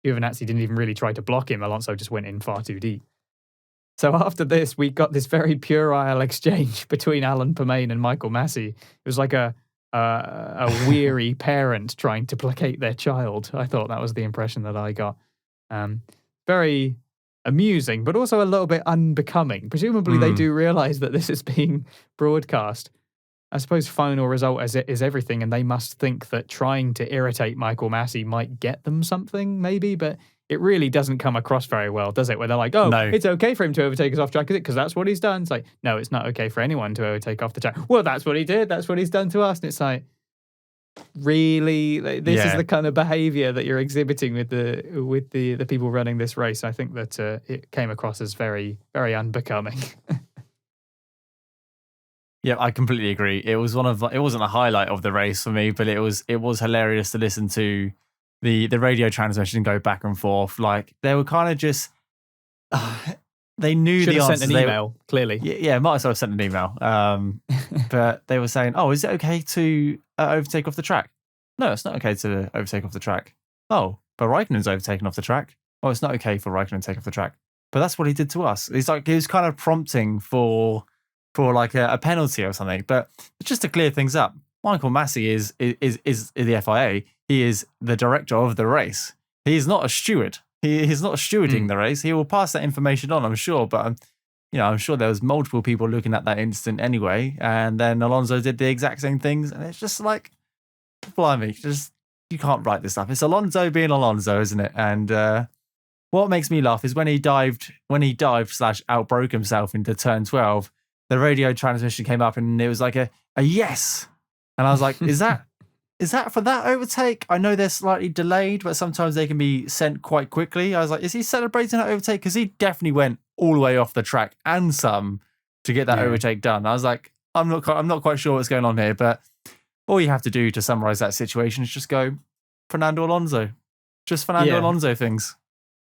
Giovinazzi didn't even really try to block him. Alonso just went in far too deep. So after this, we got this very puerile exchange between Alan Permain and Michael Massey. It was like a weary parent trying to placate their child. I thought that was the impression that I got. Very amusing, but also a little bit unbecoming. Presumably they do realise that this is being broadcast. I suppose final result is everything, and they must think that trying to irritate Michael Massey might get them something, maybe, but it really doesn't come across very well, does it? Where they're like, It's okay for him to overtake us off track, is it? Because that's what he's done. It's like, no, it's not okay for anyone to overtake off the track. Well, that's what he did. That's what he's done to us. And it's like, really? This is the kind of behaviour that you're exhibiting with the people running this race. I think that it came across as very, very unbecoming. Yeah, I completely agree. It wasn't a highlight of the race for me, but it was hilarious to listen to the radio transmission go back and forth. Like they were kind of just they knew the answers. Should have sent an email, clearly. Yeah, might as well have sent an email. But they were saying, "Oh, is it okay to overtake off the track?" No, it's not okay to overtake off the track. Oh, but Raikkonen's overtaken off the track. Oh, it's not okay for Raikkonen to take off the track. But that's what he did to us. It's like he was kind of prompting for like a penalty or something. But just to clear things up, Michael Massey is the FIA. He is the director of the race. He is not a steward. He's not stewarding the race. He will pass that information on, I'm sure. But I'm sure there was multiple people looking at that instant anyway. And then Alonso did the exact same things, and it's just like, blimey, you can't write this up. It's Alonso being Alonso, isn't it? And what makes me laugh is when he dived / outbroke himself into turn 12. The radio transmission came up and it was like a yes. And I was like, is that is that for that overtake? I know they're slightly delayed, but sometimes they can be sent quite quickly. I was like, is he celebrating that overtake? Because he definitely went all the way off the track and some to get that overtake done. I was like, I'm not quite sure what's going on here, but all you have to do to summarize that situation is just go Fernando Alonso. Just Fernando Alonso things.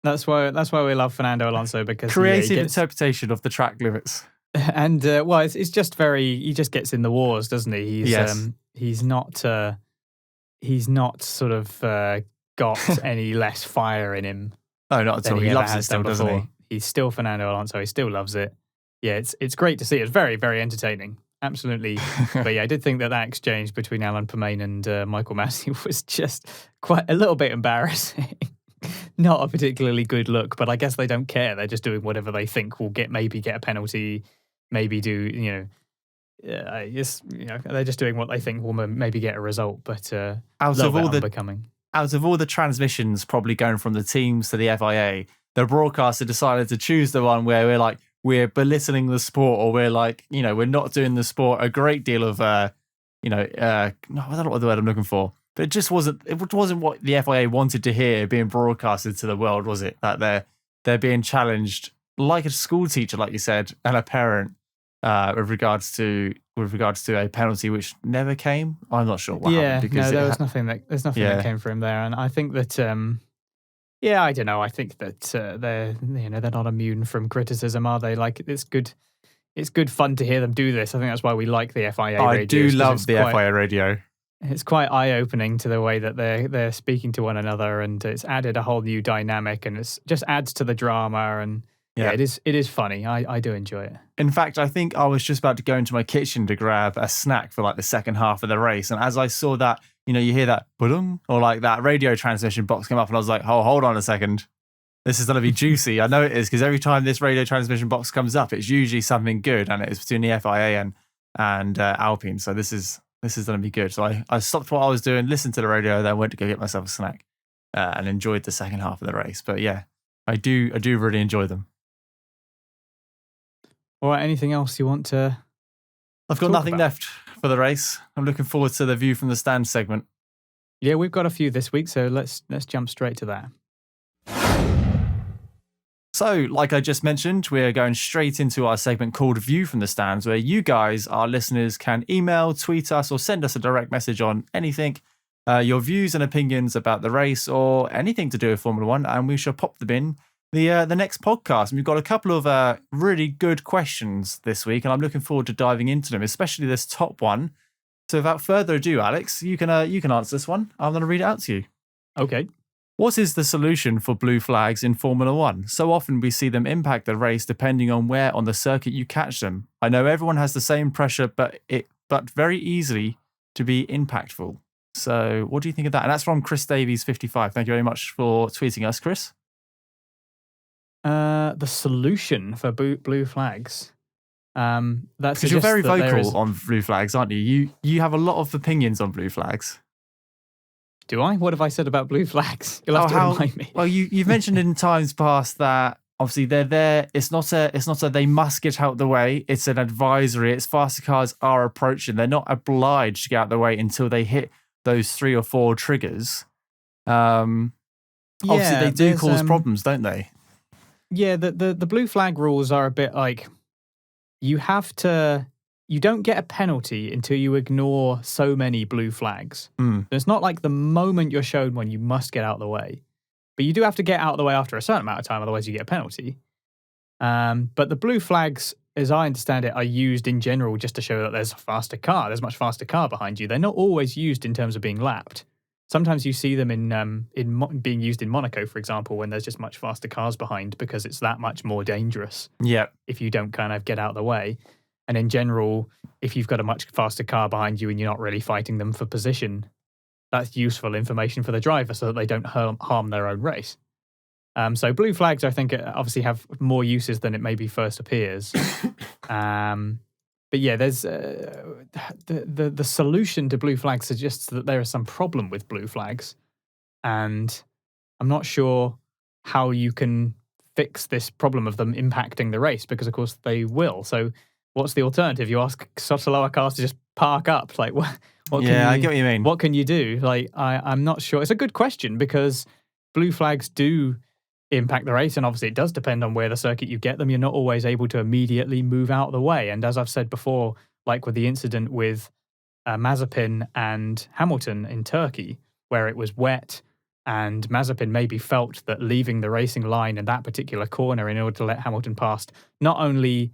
That's why we love Fernando Alonso, because creative interpretation of the track limits. And it's just he just gets in the wars, doesn't he? He's not sort of got any less fire in him. No, not at all. He loves it still, doesn't he? He's still Fernando Alonso. He still loves it. Yeah, it's great to see. It's very, very entertaining. Absolutely. But yeah, I did think that exchange between Alan Permain and Michael Massey was just quite a little bit embarrassing. Not a particularly good look, but I guess they don't care. They're just doing whatever they think will maybe get a penalty, maybe do, they're just doing what they think will maybe get a result. But out of all the transmissions probably going from the teams to the FIA, the broadcaster decided to choose the one where we're belittling the sport, or we're we're not doing the sport a great deal of, I don't know what the word I'm looking for. But it wasn't what the FIA wanted to hear being broadcasted to the world, was it? That they're being challenged like a school teacher, like you said, and a parent with regards to a penalty which never came. I'm not sure what happened. Because there's nothing that came from there, and I think that I don't know. I think that they're not immune from criticism, are they? It's good. It's good fun to hear them do this. I think that's why we like the FIA radio. I do love the FIA radio. It's quite eye-opening to the way that they're speaking to one another, and it's added a whole new dynamic, and it just adds to the drama. And it is funny. I do enjoy it. In fact, I think I was just about to go into my kitchen to grab a snack for the second half of the race, and as I saw that, you hear that ba-dum, or that radio transmission box come up, and I was like, oh, hold on a second. This is going to be juicy. I know it is, because every time this radio transmission box comes up, it's usually something good, and it's between the FIA and Alpine. So this is going to be good. So I stopped what I was doing, listened to the radio, then went to go get myself a snack and enjoyed the second half of the race. But yeah, I do really enjoy them. All right, anything else you want to I've got nothing left for the race. I'm looking forward to the view from the stand segment. Yeah, we've got a few this week, so let's jump straight to that. So, like I just mentioned, we're going straight into our segment called View from the Stands, where you guys, our listeners, can email, tweet us, or send us a direct message on anything, your views and opinions about the race, or anything to do with Formula One, and we shall pop them in the next podcast. And we've got a couple of really good questions this week, and I'm looking forward to diving into them, especially this top one. So, without further ado, Alex, you can answer this one. I'm going to read it out to you. Okay. What is the solution for blue flags in Formula One? So often we see them impact the race depending on where on the circuit you catch them. I know everyone has the same pressure, but very easily to be impactful. So what do you think of that? And that's from Chris Davies 55. Thank you very much for tweeting us, Chris. The solution for blue flags. That's because you're very vocal on blue flags, aren't you? You have a lot of opinions on blue flags. Do I? What have I said about blue flags? You'll have to remind me. Well, you've mentioned in times past that obviously they're there. It's not a they must get out the way. It's an advisory. It's faster cars are approaching. They're not obliged to get out the way until they hit those 3 or 4 triggers. Obviously they do cause problems, don't they? Yeah, the blue flag rules are a bit like you don't get a penalty until you ignore so many blue flags. It's not like the moment you're shown one, you must get out of the way. But you do have to get out of the way after a certain amount of time, otherwise you get a penalty. But the blue flags, as I understand it, are used in general just to show that there's a faster car. There's a much faster car behind you. They're not always used in terms of being lapped. Sometimes you see them in being used in Monaco, for example, when there's just much faster cars behind because it's that much more dangerous. Yeah. If you don't kind of get out of the way. And in general, if you've got a much faster car behind you and you're not really fighting them for position, that's useful information for the driver so that they don't harm their own race. So blue flags, I think, obviously have more uses than it maybe first appears. But yeah, there's the solution to blue flags suggests that there is some problem with blue flags. And I'm not sure how you can fix this problem of them impacting the race because, of course, they will. So what's the alternative? You ask such slower cars to just park up. Like, what I get what you mean. What can you do? Like, I'm not sure. It's a good question because blue flags do impact the race, and obviously it does depend on where the circuit you get them. You're not always able to immediately move out of the way. And as I've said before, like with the incident with Mazepin and Hamilton in Turkey, where it was wet and Mazepin maybe felt that leaving the racing line in that particular corner in order to let Hamilton past not only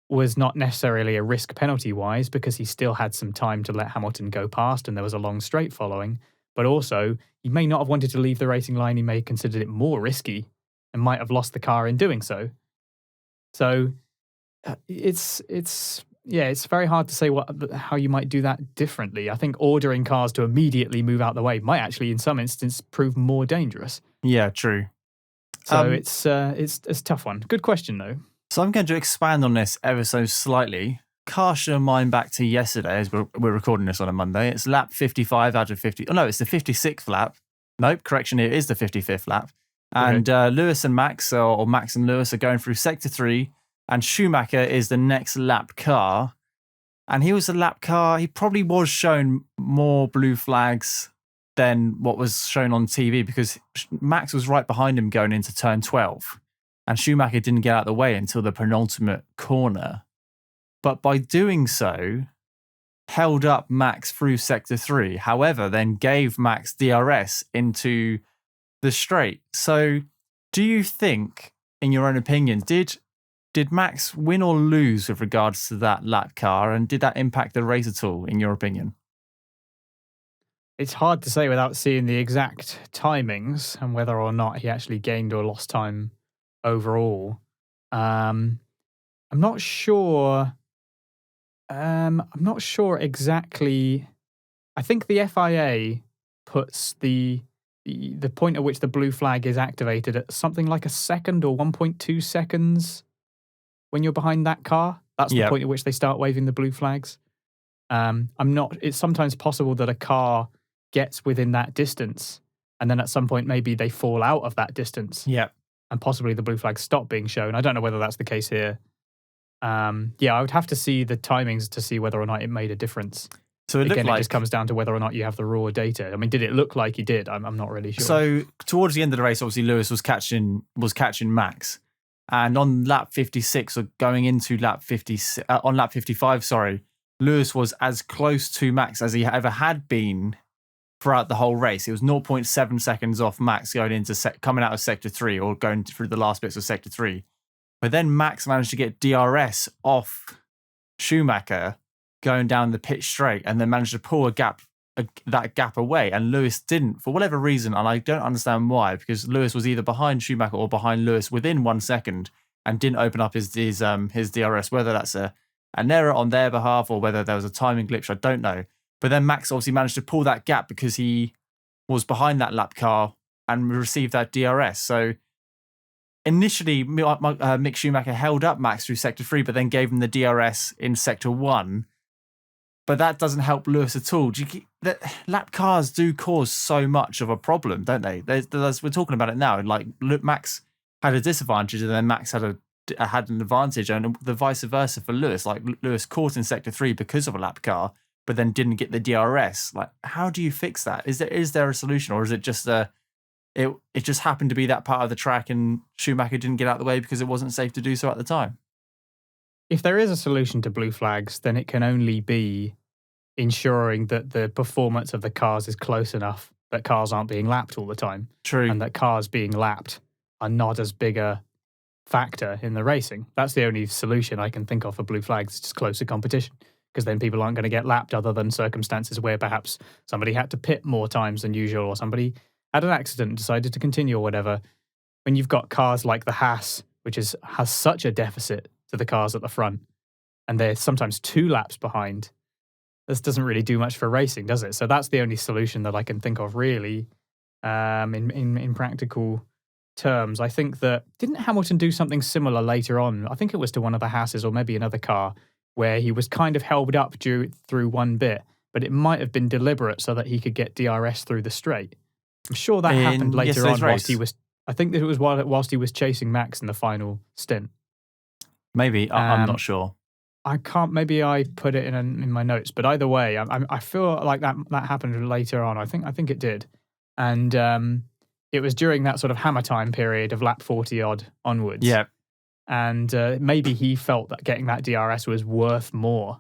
was not necessarily a risk penalty-wise because he still had some time to let Hamilton go past and there was a long straight following, but also he may not have wanted to leave the racing line. He may have considered it more risky and might have lost the car in doing so. So it's very hard to say how you might do that differently. I think ordering cars to immediately move out the way might actually, in some instances, prove more dangerous. Yeah, true. So it's a tough one. Good question, though. So I'm going to expand on this ever so slightly. Cast your mind back to yesterday, as we're recording this on a Monday. It's lap 55 out of 50. Oh, no, it's the 56th lap. Nope, correction, it is the 55th lap. And Lewis and Max, or Max and Lewis, are going through Sector 3, and Schumacher is the next lap car. And he was a lap car. He probably was shown more blue flags than what was shown on TV because Max was right behind him going into turn 12. And Schumacher didn't get out of the way until the penultimate corner. But by doing so, held up Max through Sector 3. However, then gave Max DRS into the straight. So do you think, in your own opinion, did Max win or lose with regards to that lap car? And did that impact the race at all, in your opinion? It's hard to say without seeing the exact timings and whether or not he actually gained or lost time overall. I'm not sure. I'm not sure exactly. I think the FIA puts the point at which the blue flag is activated at something like a second or 1.2 seconds when you're behind that car. That's the point at which they start waving the blue flags. It's sometimes possible that a car gets within that distance and then at some point maybe they fall out of that distance. Yeah. And possibly the blue flags stop being shown. I don't know whether that's the case here. I would have to see the timings to see whether or not it made a difference. So it just comes down to whether or not you have the raw data. I mean, did it look like he did? I'm not really sure. So towards the end of the race, obviously Lewis was catching Max, and on lap 56 or going into lap 56, on lap 55, sorry, Lewis was as close to Max as he ever had been throughout the whole race. It was 0.7 seconds off Max going into coming out of Sector 3 or going through the last bits of Sector 3. But then Max managed to get DRS off Schumacher going down the pit straight and then managed to pull that gap away. And Lewis didn't, for whatever reason, and I don't understand why, because Lewis was either behind Schumacher or behind Lewis within 1 second and didn't open up his DRS, whether that's an error on their behalf or whether there was a timing glitch, I don't know. But then Max obviously managed to pull that gap because he was behind that lap car and received that DRS. So initially, Mick Schumacher held up Max through Sector 3, but then gave him the DRS in Sector 1. But that doesn't help Lewis at all. Lap cars do cause so much of a problem, don't they? We're talking about it now. Like Max had a disadvantage and then Max had an advantage, and the vice versa for Lewis. Like Lewis caught in Sector 3 because of a lap car, but then didn't get the DRS. Like, how do you fix that? Is there a solution, or is it just it just happened to be that part of the track and Schumacher didn't get out of the way because it wasn't safe to do so at the time? If there is a solution to blue flags, then it can only be ensuring that the performance of the cars is close enough that cars aren't being lapped all the time. True. And that cars being lapped are not as big a factor in the racing. That's the only solution I can think of for blue flags. It's just closer competition, because then people aren't going to get lapped other than circumstances where perhaps somebody had to pit more times than usual or somebody had an accident and decided to continue or whatever. When you've got cars like the Haas, which has such a deficit to the cars at the front, and they're sometimes 2 laps behind, this doesn't really do much for racing, does it? So that's the only solution that I can think of, really, in practical terms. I think that, didn't Hamilton do something similar later on? I think it was to one of the Haas's or maybe another car, where he was kind of held up through one bit, but it might have been deliberate so that he could get DRS through the straight. I'm sure that happened later on whilst he was, I think that it was whilst he was chasing Max in the final stint. Maybe, I'm not sure. I can't. Maybe I put it in my notes, but either way, I feel like that happened later on. I think it did, and it was during that sort of hammer time period of lap 40 odd onwards. Yeah, and maybe he felt that getting that DRS was worth more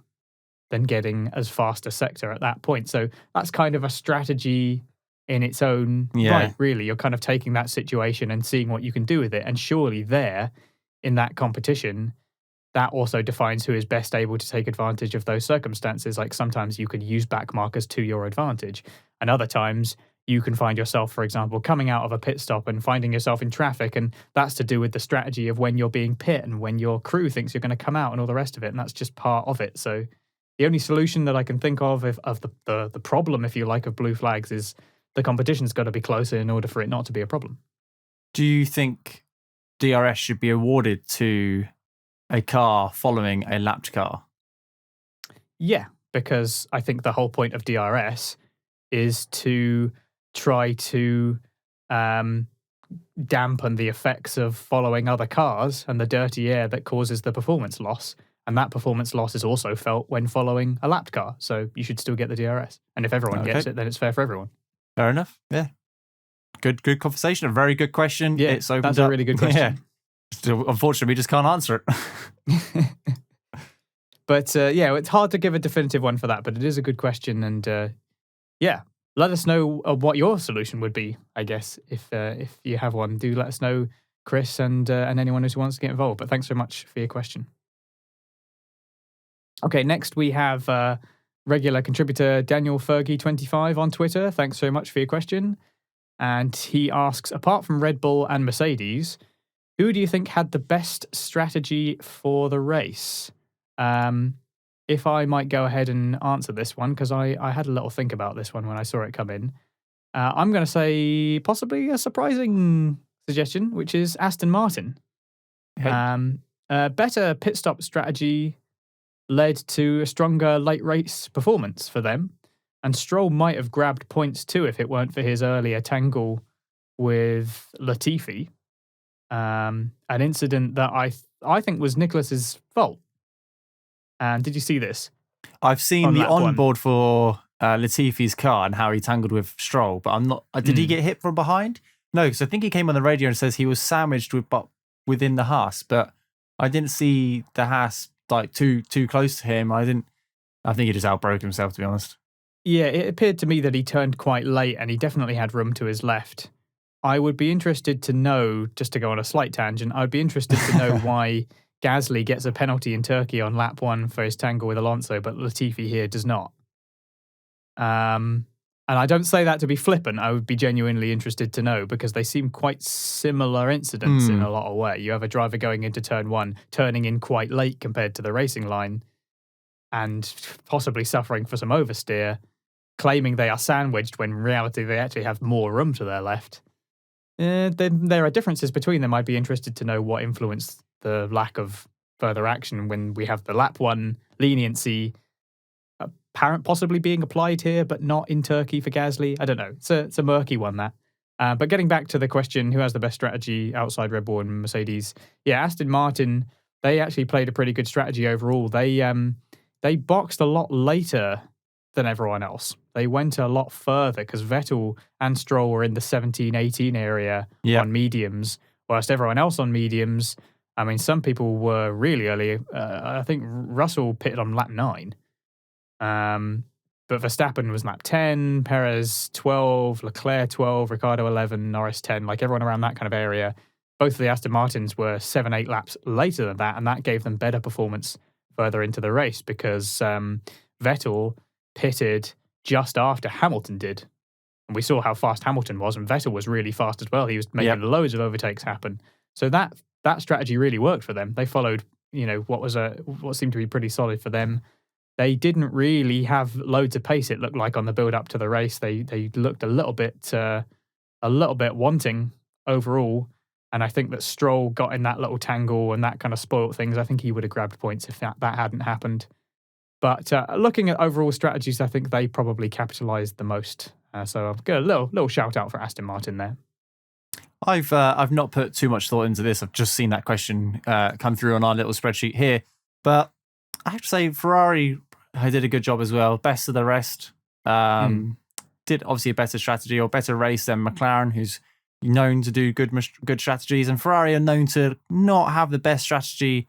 than getting as fast a sector at that point. So that's kind of a strategy in its own right. Really, you're kind of taking that situation and seeing what you can do with it, and surely there in that competition, that also defines who is best able to take advantage of those circumstances. Like sometimes you can use back markers to your advantage, and other times you can find yourself, for example, coming out of a pit stop and finding yourself in traffic, and that's to do with the strategy of when you're being pit and when your crew thinks you're going to come out and all the rest of it, and that's just part of it. So the only solution that I can think of the problem, if you like, of blue flags is the competition's got to be closer in order for it not to be a problem. Do you think DRS should be awarded to a car following a lapped car? Yeah, because I think the whole point of DRS is to try to dampen the effects of following other cars and the dirty air that causes the performance loss. And that performance loss is also felt when following a lapped car. So you should still get the DRS. And if everyone gets it, then it's fair for everyone. Fair enough. Yeah. Good conversation. A very good question. Yeah, that's a really good question. Yeah. Still, unfortunately, we just can't answer it. But it's hard to give a definitive one for that, but it is a good question. And let us know what your solution would be, I guess, if you have one. Do let us know, Chris, and anyone who wants to get involved. But thanks so much for your question. Okay, next we have regular contributor Daniel Fergie25 on Twitter. Thanks so much for your question. And he asks, apart from Red Bull and Mercedes, who do you think had the best strategy for the race? If I might go ahead and answer this one, because I had a little think about this one when I saw it come in. I'm going to say possibly a surprising suggestion, which is Aston Martin. Better pit stop strategy led to a stronger late race performance for them. And Stroll might have grabbed points too if it weren't for his earlier tangle with Latifi. An incident that I think was Nicholas's fault. And did you see this? I've seen the onboard for Latifi's car and how he tangled with Stroll, but I'm not. Did he get hit from behind? No, because I think he came on the radio and says he was sandwiched within the Haas, but I didn't see the Haas like too close to him. I think he just outbroke himself, to be honest. Yeah, it appeared to me that he turned quite late and he definitely had room to his left. I would be interested to know, just to go on a slight tangent, I would be interested to know why Gasly gets a penalty in Turkey on lap 1 for his tangle with Alonso, but Latifi here does not. And I don't say that to be flippant. I would be genuinely interested to know because they seem quite similar incidents in a lot of ways. You have a driver going into turn 1, turning in quite late compared to the racing line and possibly suffering for some oversteer, claiming they are sandwiched when in reality they actually have more room to their left. There are differences between them. I'd be interested to know what influenced the lack of further action when we have the lap 1 leniency apparent possibly being applied here, but not in Turkey for Gasly. I don't know. It's a murky one, that. But getting back to the question, who has the best strategy outside Red Bull and Mercedes? Yeah, Aston Martin, they actually played a pretty good strategy overall. They boxed a lot later than everyone else. They went a lot further because Vettel and Stroll were in the 17, 18 area on mediums, whilst everyone else on mediums, I mean, some people were really early. I think Russell pitted on lap 9. But Verstappen was lap 10, Perez 12, Leclerc 12, Ricciardo 11, Norris 10, like everyone around that kind of area. Both of the Aston Martins were 7, 8 laps later than that, and that gave them better performance further into the race because Vettel pitted just after Hamilton did. And we saw how fast Hamilton was, and Vettel was really fast as well. He was making loads of overtakes happen. So that strategy really worked for them. They followed, what seemed to be pretty solid for them. They didn't really have loads of pace, it looked like, on the build up to the race. They looked a little bit wanting overall. And I think that Stroll got in that little tangle and that kind of spoilt things. I think he would have grabbed points if that hadn't happened. But looking at overall strategies, I think they probably capitalised the most. So I've got a little shout out for Aston Martin there. I've not put too much thought into this. I've just seen that question come through on our little spreadsheet here. But I have to say Ferrari did a good job as well. Best of the rest. Did obviously a better strategy or better race than McLaren, who's known to do good strategies, and Ferrari are known to not have the best strategy,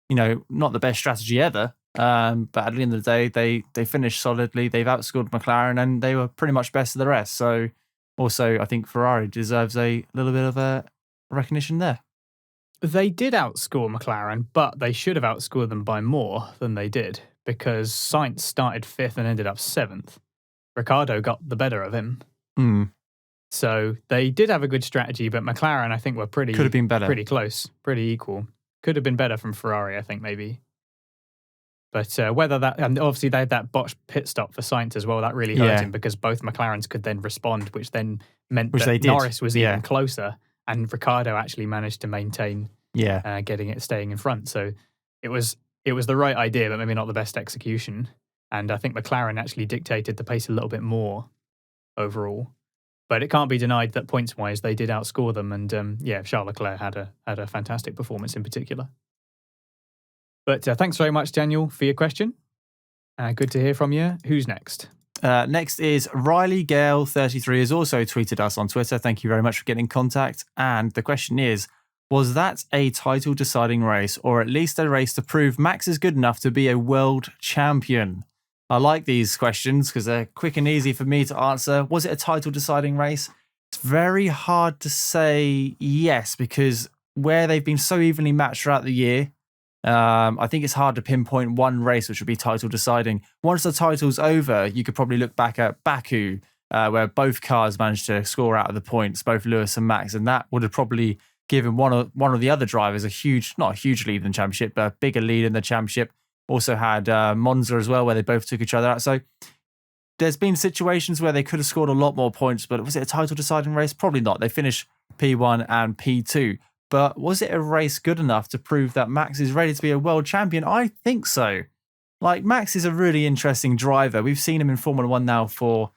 not the best strategy ever. But at the end of the day, they finished solidly. They've outscored McLaren, and they were pretty much best of the rest. So also, I think Ferrari deserves a little bit of a recognition there. They did outscore McLaren, but they should have outscored them by more than they did, because Sainz started 5th and ended up 7th. Ricciardo got the better of him. So they did have a good strategy, but McLaren, I think, were could have been better, pretty close, pretty equal. Could have been better from Ferrari, I think, maybe. But whether that, and obviously they had that botched pit stop for Sainz as well, that really hurt him, because both McLarens could then respond, which then meant that Norris was even closer, and Ricciardo actually managed to maintain staying in front. So it was the right idea, but maybe not the best execution. And I think McLaren actually dictated the pace a little bit more overall. But it can't be denied that points-wise they did outscore them. And Charles Leclerc had a fantastic performance in particular. But thanks very much, Daniel, for your question. Good to hear from you. Who's next? Next is Riley Gale 33 has also tweeted us on Twitter. Thank you very much for getting in contact. And the question is, was that a title-deciding race, or at least a race to prove Max is good enough to be a world champion? I like these questions because they're quick and easy for me to answer. Was it a title-deciding race? It's very hard to say yes, because where they've been so evenly matched throughout the year, I think it's hard to pinpoint one race which would be title-deciding. Once the title's over, you could probably look back at Baku, where both cars managed to score out of the points, both Lewis and Max, and that would have probably given one of the other drivers not a huge lead in the championship, but a bigger lead in the championship. Also had Monza as well, where they both took each other out. So there's been situations where they could have scored a lot more points, but was it a title-deciding race? Probably not. They finished P1 and P2. But was it a race good enough to prove that Max is ready to be a world champion? I think so. Max is a really interesting driver. We've seen him in Formula 1 now for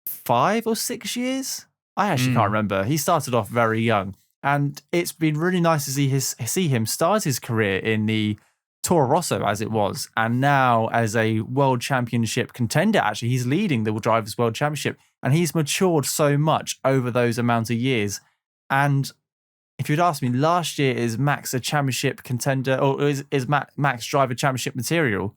5 or 6 years. I actually can't remember. He started off very young. And it's been really nice to see him start his career in the Toro Rosso, as it was, and now as a world championship contender. Actually, he's leading the Drivers' World Championship, and he's matured so much over those amount of years. And if you'd asked me last year, is Max a championship contender, or is Max driver championship material?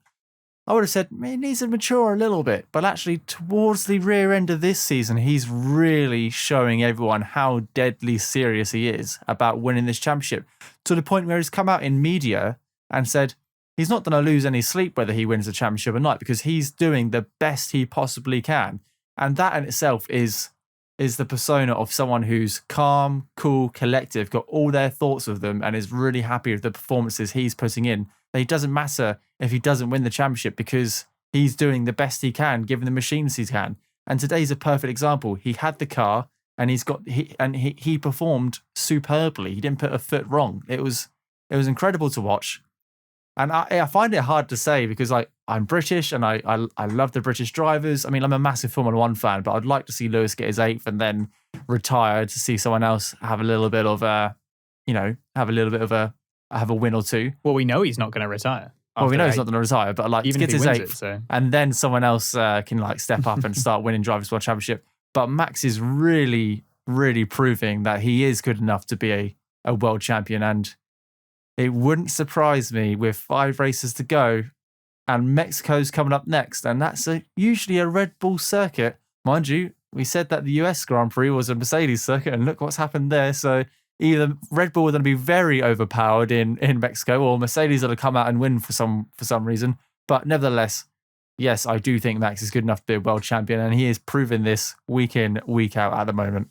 I would have said he needs to mature a little bit. But actually, towards the rear end of this season, he's really showing everyone how deadly serious he is about winning this championship, to the point where he's come out in media and said he's not going to lose any sleep whether he wins the championship or not, because he's doing the best he possibly can. And that in itself is the persona of someone who's calm, cool, collective, got all their thoughts with them, and is really happy with the performances he's putting in. It doesn't matter if he doesn't win the championship, because he's doing the best he can, given the machines he can. And today's a perfect example. He had the car, and he performed superbly. He didn't put a foot wrong. It was incredible to watch. And I find it hard to say, because I'm British and I love the British drivers. I mean, I'm a massive Formula 1 fan, but I'd like to see Lewis get his 8th and then retire, to see someone else have a little bit of have a win or two. Well, we know he's not going to retire. Well, we know he's not going to retire, but even get his 8th, and then someone else can step up and start winning Drivers' World Championship. But Max is really, really proving that he is good enough to be a world champion, and it wouldn't surprise me with 5 races to go, and Mexico's coming up next, and that's usually a Red Bull circuit. Mind you, we said that the US Grand Prix was a Mercedes circuit, and look what's happened there. So either Red Bull are going to be very overpowered in Mexico, or Mercedes are going to come out and win for some reason. But nevertheless, yes, I do think Max is good enough to be a world champion, and he is proving this week in, week out at the moment.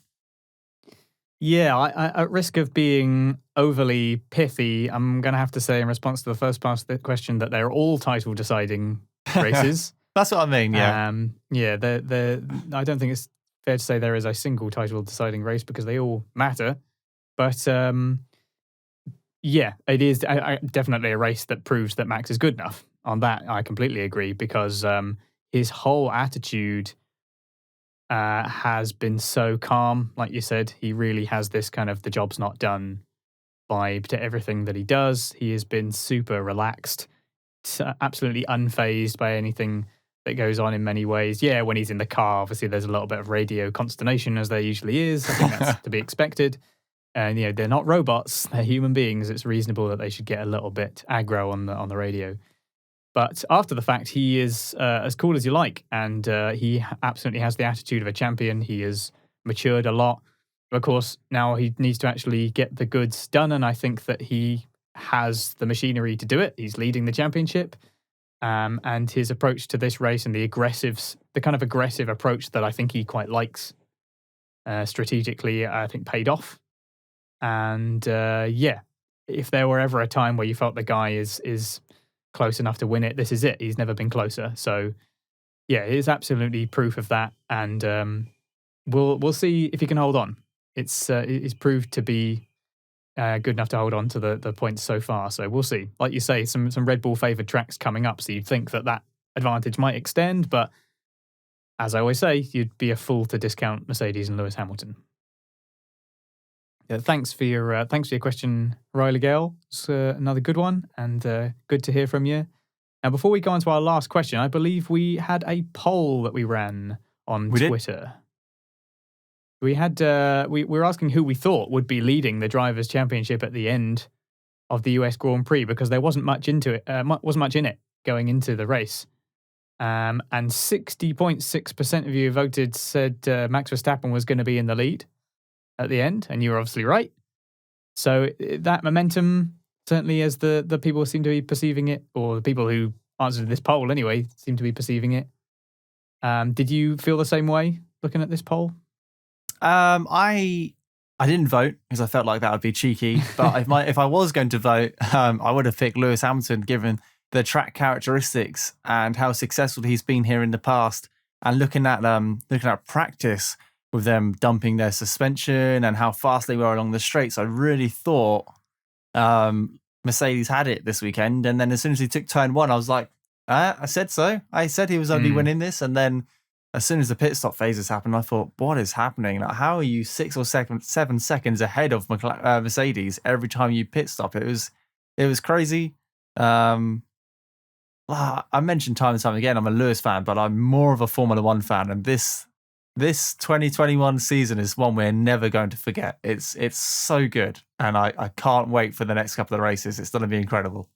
Yeah, I, at risk of being overly pithy, I'm going to have to say in response to the first part of the question that they're all title-deciding races. That's what I mean, yeah. I don't think it's fair to say there is a single title-deciding race, because they all matter. But it is definitely a race that proves that Max is good enough. On that, I completely agree, because his whole attitude has been so calm. Like you said, he really has this kind of the job's not done vibe to everything that he does. He has been super relaxed. absolutely unfazed by anything that goes on in many ways. Yeah, when he's in the car, obviously there's a little bit of radio consternation, as there usually is. I think that's to be expected. And they're not robots; they're human beings. It's reasonable that they should get a little bit aggro on the radio. But after the fact, he is as cool as you like, and he absolutely has the attitude of a champion. He has matured a lot. Of course, now he needs to actually get the goods done, and I think that he has the machinery to do it. He's leading the championship, and his approach to this race and the kind of aggressive approach that I think he quite likes strategically, I think paid off. And if there were ever a time where you felt the guy is close enough to win it, this is it. He's never been closer. So yeah, it is absolutely proof of that, and we'll see if he can hold on. It's proved to be good enough to hold on to the points so far. So we'll see. Like you say, some Red Bull favoured tracks coming up, so you'd think that advantage might extend. But as I always say, you'd be a fool to discount Mercedes and Lewis Hamilton. Yeah, thanks for your question, Riley Gale. It's another good one, and good to hear from you. Now, before we go on to our last question, I believe we had a poll that we ran on Twitter. We had we were asking who we thought would be leading the Drivers' Championship at the end of the US Grand Prix, because there wasn't much in it going into the race. And 60.6% of you voted said Max Verstappen was going to be in the lead at the end, and you were obviously right. So that momentum, certainly as the people seem to be perceiving it, or the people who answered this poll anyway, seem to be perceiving it. Did you feel the same way looking at this poll? I didn't vote because I felt like that would be cheeky. But if I was going to vote, I would have picked Lewis Hamilton, given the track characteristics and how successful he's been here in the past. And looking at practice with them dumping their suspension and how fast they were along the straights, I really thought Mercedes had it this weekend. And then as soon as he took turn one, I was like, I said so. I said he was only winning this, and then as soon as the pit stop phases happened, I thought, what is happening? Like, how are you 6 or 7 seconds ahead of Mercedes every time you pit stop? It was crazy. I mentioned time and time again, I'm a Lewis fan, but I'm more of a Formula One fan. And this 2021 season is one we're never going to forget. It's so good. And I can't wait for the next couple of races. It's going to be incredible.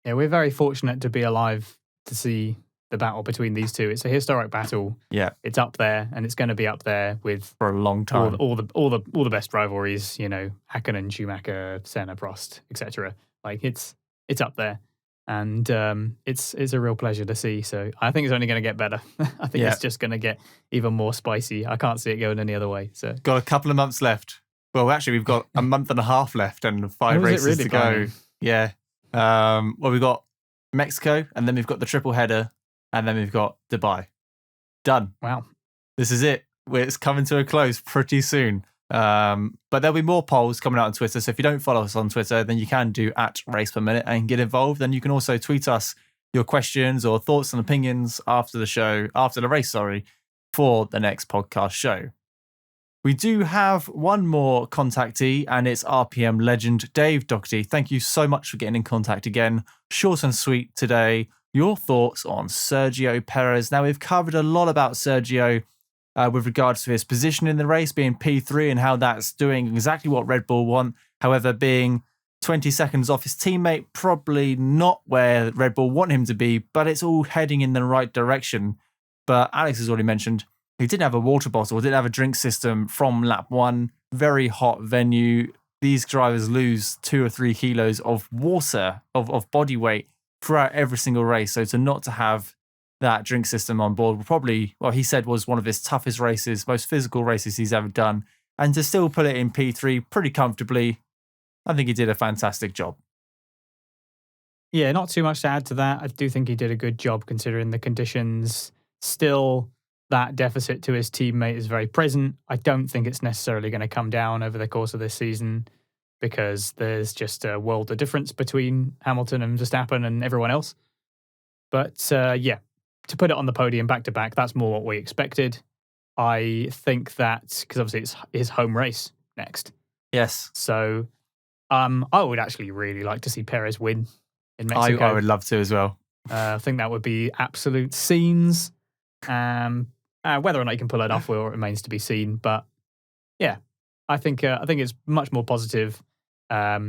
Yeah, we're very fortunate to be alive to see the battle between these two. It's a historic battle. Yeah, it's up there, and it's going to be up there with for a long time. All the best rivalries. Hakkinen, Schumacher, Senna, Prost, etc. Like it's up there, and it's a real pleasure to see. So I think it's only going to get better. I think it's just going to get even more spicy. I can't see it going any other way. So got a couple of months left. Well, actually, we've got a month and a half left and 5 races to go. Yeah. We've got Mexico, and then we've got the triple header. And then we've got Dubai. Done. Wow. This is it. It's coming to a close pretty soon. But there'll be more polls coming out on Twitter. So if you don't follow us on Twitter, then you can do @RacePerMinute and get involved. And you can also tweet us your questions or thoughts and opinions after the race, for the next podcast show. We do have one more contactee, and it's RPM legend Dave Doherty. Thank you so much for getting in contact again. Short and sweet today. Your thoughts on Sergio Perez. Now, we've covered a lot about Sergio with regards to his position in the race, being P3, and how that's doing exactly what Red Bull want. However, being 20 seconds off his teammate, probably not where Red Bull want him to be, but it's all heading in the right direction. But Alex has already mentioned he didn't have a water bottle, didn't have a drink system from lap 1. Very hot venue. These drivers lose 2 or 3 kilos of water, of body weight, throughout every single race. So to not to have that drink system on board will probably, he said, was one of his toughest races, most physical races he's ever done. And to still put it in P3 pretty comfortably, I think he did a fantastic job. Yeah, not too much to add to that. I do think he did a good job considering the conditions. Still, that deficit to his teammate is very present. I don't think it's necessarily going to come down over the course of this season, because there's just a world of difference between Hamilton and Verstappen and everyone else. But to put it on the podium back-to-back, that's more what we expected. I think that, because obviously it's his home race next. Yes. So I would actually really like to see Perez win in Mexico. I would love to as well. I think that would be absolute scenes. Whether or not he can pull it off remains to be seen. But yeah, I think it's much more positive. I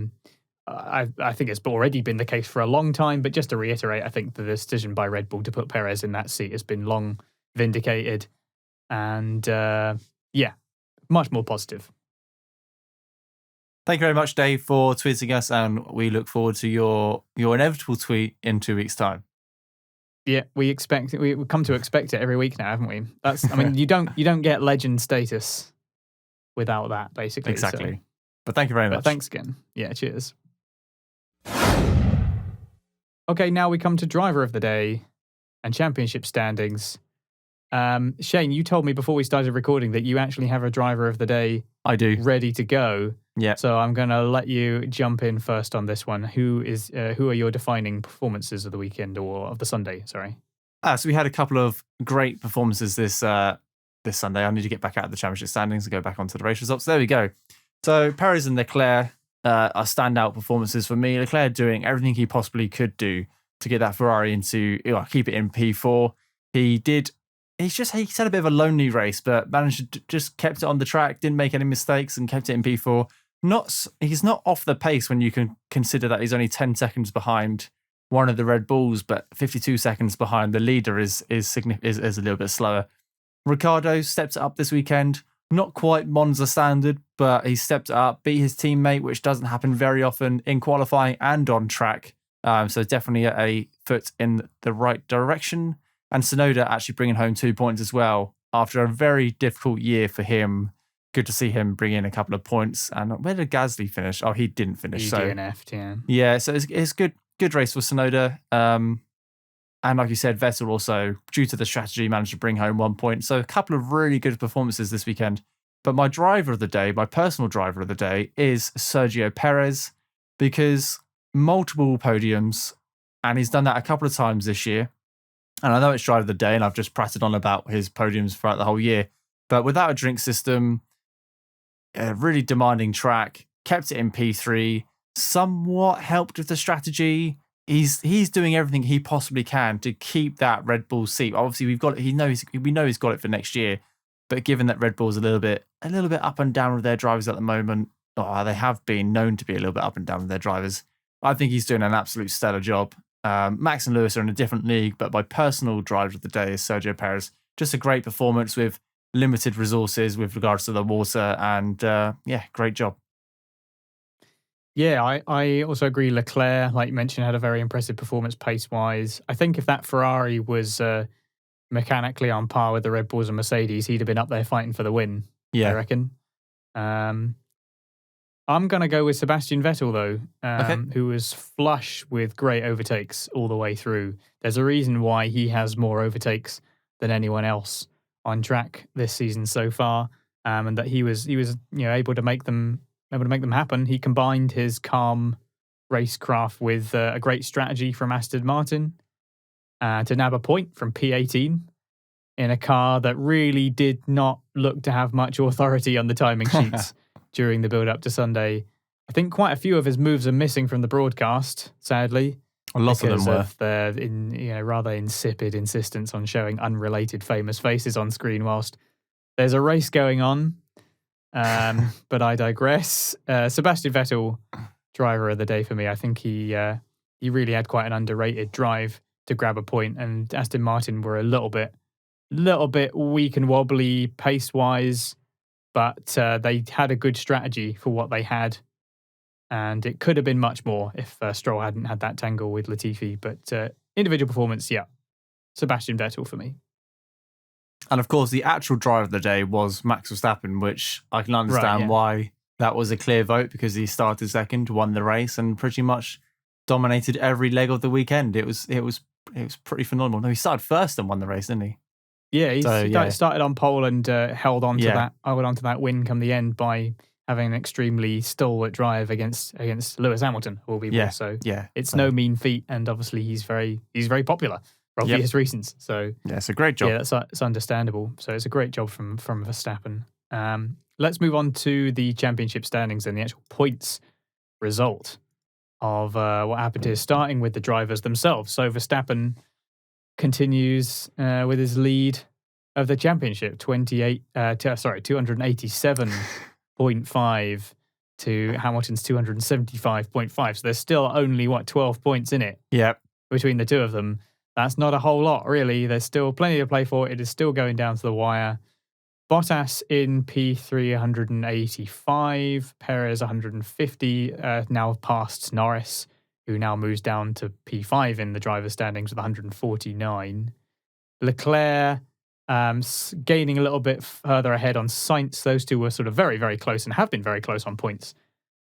think it's already been the case for a long time. But just to reiterate, I think the decision by Red Bull to put Perez in that seat has been long vindicated. And much more positive. Thank you very much, Dave, for tweeting us, and we look forward to your inevitable tweet in 2 weeks' time. Yeah, we come to expect it every week now, haven't we? You don't get legend status without that, basically. Exactly. So. But thank you very much. Thanks again. Yeah, cheers. Okay, now we come to driver of the day and championship standings. Shane, you told me before we started recording that you actually have a driver of the day. I do. Ready to go. Yeah. So I'm going to let you jump in first on this one. Who are your defining performances of the weekend or of the Sunday? Sorry. So we had a couple of great performances this Sunday. I need to get back out of the championship standings and go back onto the race results. There we go. So Perez and Leclerc are standout performances for me. Leclerc doing everything he possibly could do to get that Ferrari keep it in P4. He had a bit of a lonely race, but managed to just kept it on the track, didn't make any mistakes, and kept it in P4. He's not off the pace when you can consider that he's only 10 seconds behind one of the Red Bulls, but 52 seconds behind the leader is a little bit slower. Ricciardo stepped it up this weekend. Not quite Monza standard, but he stepped it up, beat his teammate, which doesn't happen very often in qualifying and on track. So definitely a foot in the right direction. And Tsunoda actually bringing home 2 points as well after a very difficult year for him. Good to see him bring in a couple of points. And where did Gasly finish? Oh, he didn't finish. He DNF'd, yeah. Yeah, so it's good race for Tsunoda. And like you said, Vettel also, due to the strategy, managed to bring home 1 point. So a couple of really good performances this weekend. But my driver of the day, my personal driver of the day, is Sergio Perez, because multiple podiums, and he's done that a couple of times this year. And I know it's driver of the day, and I've just pratted on about his podiums throughout the whole year. But without a drink system, a really demanding track, kept it in P3, somewhat helped with the strategy. He's doing everything he possibly can to keep that Red Bull seat. Obviously, we know he's got it for next year. But given that Red Bull's a little bit up and down with their drivers at the moment, they have been known to be a little bit up and down with their drivers. I think he's doing an absolute stellar job. Max and Lewis are in a different league, but my personal driver of the day is Sergio Perez. Just a great performance with limited resources with regards to the water, and great job. Yeah, I also agree. Leclerc, like you mentioned, had a very impressive performance pace-wise. I think if that Ferrari was mechanically on par with the Red Bulls and Mercedes, he'd have been up there fighting for the win, I reckon. I'm going to go with Sebastian Vettel, though, who was flush with great overtakes all the way through. There's a reason why he has more overtakes than anyone else on track this season so far, and that he was able to make them happen. He combined his calm racecraft with a great strategy from Aston Martin to nab a point from P18 in a car that really did not look to have much authority on the timing sheets during the build-up to Sunday. I think quite a few of his moves are missing from the broadcast, sadly. A lot of them were. Because of their rather insipid insistence on showing unrelated famous faces on screen whilst there's a race going on. But I digress. Sebastian Vettel, driver of the day for me. I think he really had quite an underrated drive to grab a point, and Aston Martin were a little bit weak and wobbly pace-wise, but they had a good strategy for what they had, and it could have been much more if Stroll hadn't had that tangle with Latifi. But individual performance, Sebastian Vettel for me. And of course, the actual driver of the day was Max Verstappen, which I can understand why that was a clear vote, because he started second, won the race, and pretty much dominated every leg of the weekend. It was pretty phenomenal. No, he started first and won the race, didn't he? Yeah, he started on pole and held on to that. I went on to that win come the end by having an extremely stalwart drive against Lewis Hamilton, will be more so. Yeah, it's no mean feat, and obviously he's very popular for obvious reasons. So it's a great job. Yeah, that's understandable. So it's a great job from Verstappen. Let's move on to the championship standings and the actual points result. of what happened here, starting with the drivers themselves. So Verstappen continues with his lead of the championship, 287.5 to Hamilton's 275.5. So there's still only, 12 points in it between the two of them. That's not a whole lot, really. There's still plenty to play for. It is still going down to the wire. Bottas in P3, 185. Perez, 150. Now past Norris, who now moves down to P5 in the driver's standings with 149. Leclerc gaining a little bit further ahead on Sainz. Those two were sort of very, very close and have been very close on points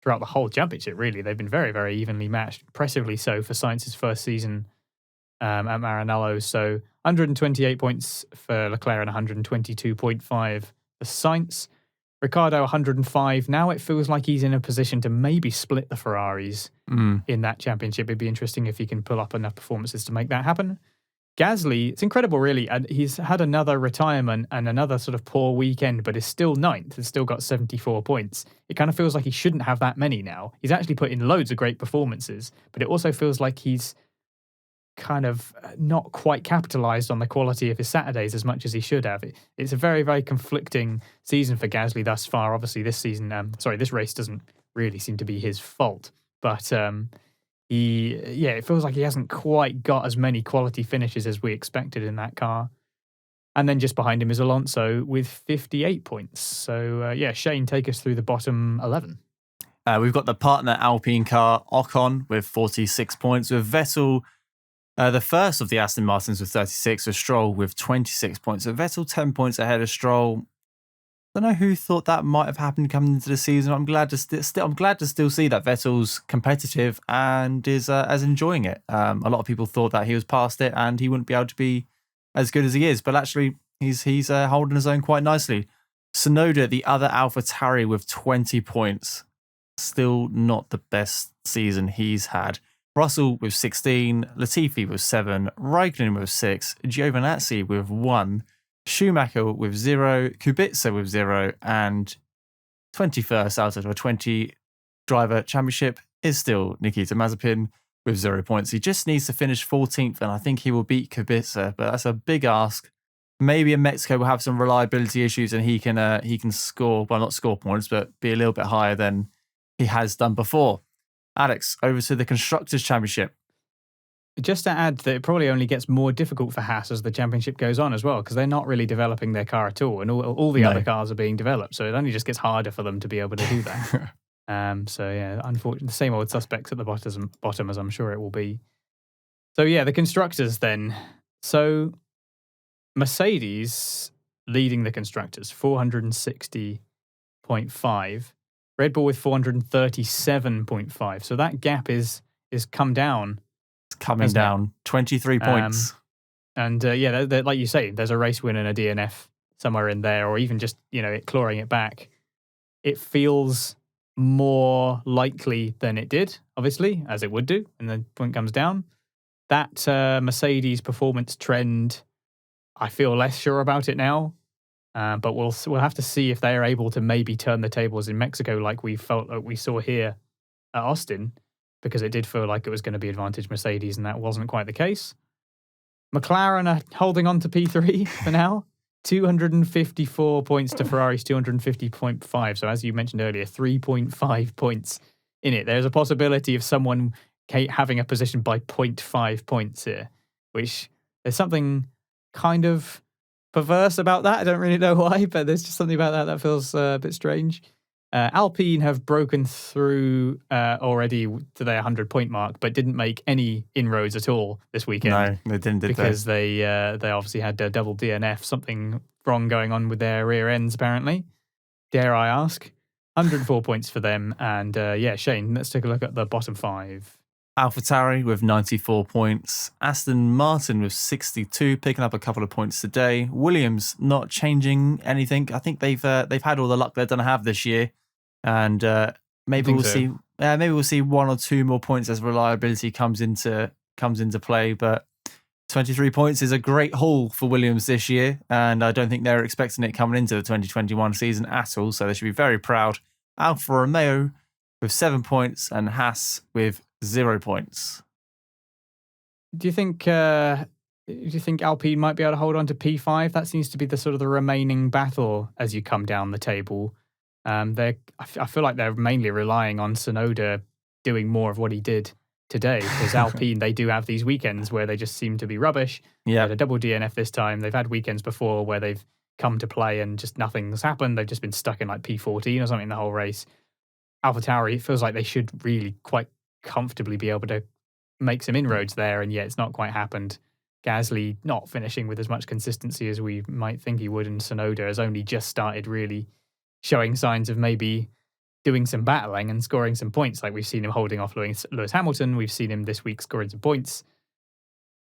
throughout the whole championship, really. They've been very, very evenly matched. Impressively so for Sainz's first season at Maranello. So 128 points for Leclerc and 122.5 for Sainz. Ricciardo 105. Now it feels like he's in a position to maybe split the Ferraris in that championship. It'd be interesting if he can pull up enough performances to make that happen. Gasly, it's incredible, really. And he's had another retirement and another sort of poor weekend, but is still ninth and still got 74 points. It kind of feels like he shouldn't have that many now. He's actually put in loads of great performances, but it also feels like he's kind of not quite capitalized on the quality of his Saturdays as much as he should have. It's a very, very conflicting season for Gasly thus far. Obviously, this season, this race doesn't really seem to be his fault, but it feels like he hasn't quite got as many quality finishes as we expected in that car. And then just behind him is Alonso with 58 points. So, Shane, take us through the bottom 11. We've got the partner Alpine car, Ocon, with 46 points, with Vettel, the first of the Aston Martins, with 36, with Stroll with 26 points. So Vettel 10 points ahead of Stroll. I don't know who thought that might have happened coming into the season. I'm glad to still see that Vettel's competitive and is enjoying it. A lot of people thought that he was past it and he wouldn't be able to be as good as he is, but actually he's holding his own quite nicely. Tsunoda, the other AlphaTauri, with 20 points, still not the best season he's had. Russell with 16, Latifi with 7, Raikkonen with 6, Giovinazzi with 1, Schumacher with 0, Kubica with 0, and 21st out of a 20-driver championship is still Nikita Mazepin with 0 points. He just needs to finish 14th, and I think he will beat Kubica, but that's a big ask. Maybe in Mexico we'll have some reliability issues, and he can score, well, not score points, but be a little bit higher than he has done before. Alex, over to the Constructors' Championship. Just to add that it probably only gets more difficult for Haas as the championship goes on as well, because they're not really developing their car at all, and all the other cars are being developed, so it only just gets harder for them to be able to do that. Unfortunately, the same old suspects at the bottom as I'm sure it will be. So the Constructors then. So Mercedes leading the Constructors, 460.5. Red Bull with 437.5. So that gap is come down. It's coming down. 23 points. And like you say, there's a race win and a DNF somewhere in there, or even just, it clawing it back. It feels more likely than it did, obviously, as it would do, and the point comes down. That Mercedes performance trend, I feel less sure about it now. But we'll have to see if they are able to maybe turn the tables in Mexico like we felt like we saw here at Austin, because it did feel like it was going to be advantage Mercedes, and that wasn't quite the case. McLaren are holding on to P3 for now. 254 points to Ferrari's 250.5. So as you mentioned earlier, 3.5 points in it. There's a possibility of someone having a position by 0.5 points here, which there's something kind of perverse about that. I don't really know why, but there's just something about that feels a bit strange. Alpine have broken through already to their 100-point mark, but didn't make any inroads at all this weekend. No, they didn't, because they obviously had a double DNF, something wrong going on with their rear ends, apparently. Dare I ask? 104 points for them. And Shane, let's take a look at the bottom 5. AlphaTauri with 94 points. Aston Martin with 62, picking up a couple of points today. Williams not changing anything. I think they've had all the luck they're going to have this year, and maybe we'll see. Maybe we'll see 1 or 2 more points as reliability comes into play. But 23 points is a great haul for Williams this year, and I don't think they're expecting it coming into the 2021 season at all. So they should be very proud. Alfa Romeo with 7 points and Haas with 0 points. Do you think Alpine might be able to hold on to P5? That seems to be the sort of the remaining battle as you come down the table. I feel like they're mainly relying on Tsunoda doing more of what he did today, because Alpine, they do have these weekends where they just seem to be rubbish. They had a double DNF this time. They've had weekends before where they've come to play and just nothing's happened. They've just been stuck in like P14 or something the whole race. AlphaTauri, it feels like they should really quite comfortably be able to make some inroads there, and yet it's not quite happened. Gasly not finishing with as much consistency as we might think he would, and Tsunoda has only just started really showing signs of maybe doing some battling and scoring some points. Like we've seen him holding off Lewis Hamilton. We've seen him this week scoring some points.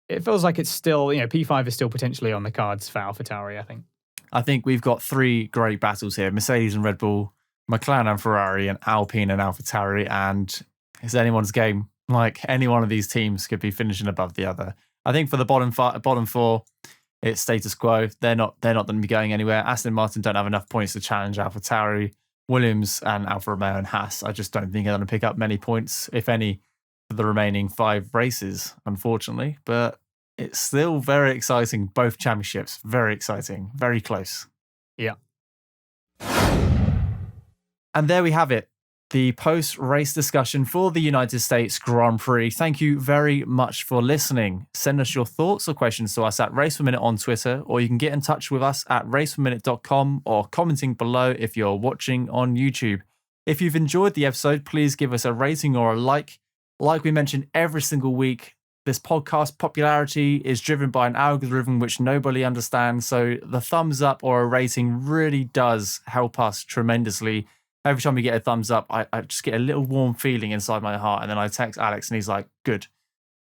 It feels like it's still, P5 is still potentially on the cards for AlphaTauri, I think. I think we've got 3 great battles here: Mercedes and Red Bull, McLaren and Ferrari, and Alpine and AlphaTauri. And it's anyone's game. Like, any one of these teams could be finishing above the other. I think for the bottom 4, it's status quo. They're not going to be going anywhere. Aston Martin don't have enough points to challenge AlphaTauri. Williams and Alfa Romeo and Haas, I just don't think they're going to pick up many points, if any, for the remaining 5 races, unfortunately. But it's still very exciting. Both championships, very exciting, very close. Yeah. And there we have it. The post-race discussion for the United States Grand Prix. Thank you very much for listening. Send us your thoughts or questions to us at RacePerMinute on Twitter, or you can get in touch with us at raceperminute.com or commenting below if you're watching on YouTube. If you've enjoyed the episode, please give us a rating or a like. Like we mentioned every single week, this podcast popularity is driven by an algorithm which nobody understands, so the thumbs up or a rating really does help us tremendously. Every time we get a thumbs up, I just get a little warm feeling inside my heart, and then I text Alex, and he's like, "Good."